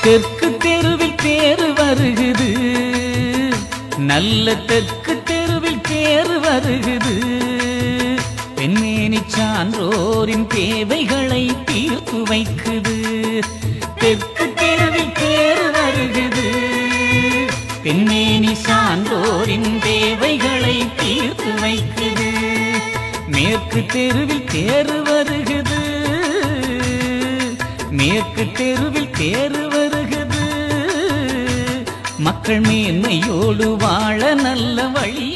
தெற்கு தெருவில் தேரு வருகுது நல்ல தெற்கு தெருவில் தேரு வருகுது பெண்மேனி சான்றோரின் தேவைகளை தீர்த்து வைக்குது தெற்கு தெருவில் தேரு வருகுது பெண்மேனி சான்றோரின் தேவைகளை தீர்த்து வைக்குது மேற்கு தெருவில் தேரு வருகுது மேற்கு தெருவில் தேரு வருகுது மக்கள் மேன்மையோடு வாழ நல்ல வழி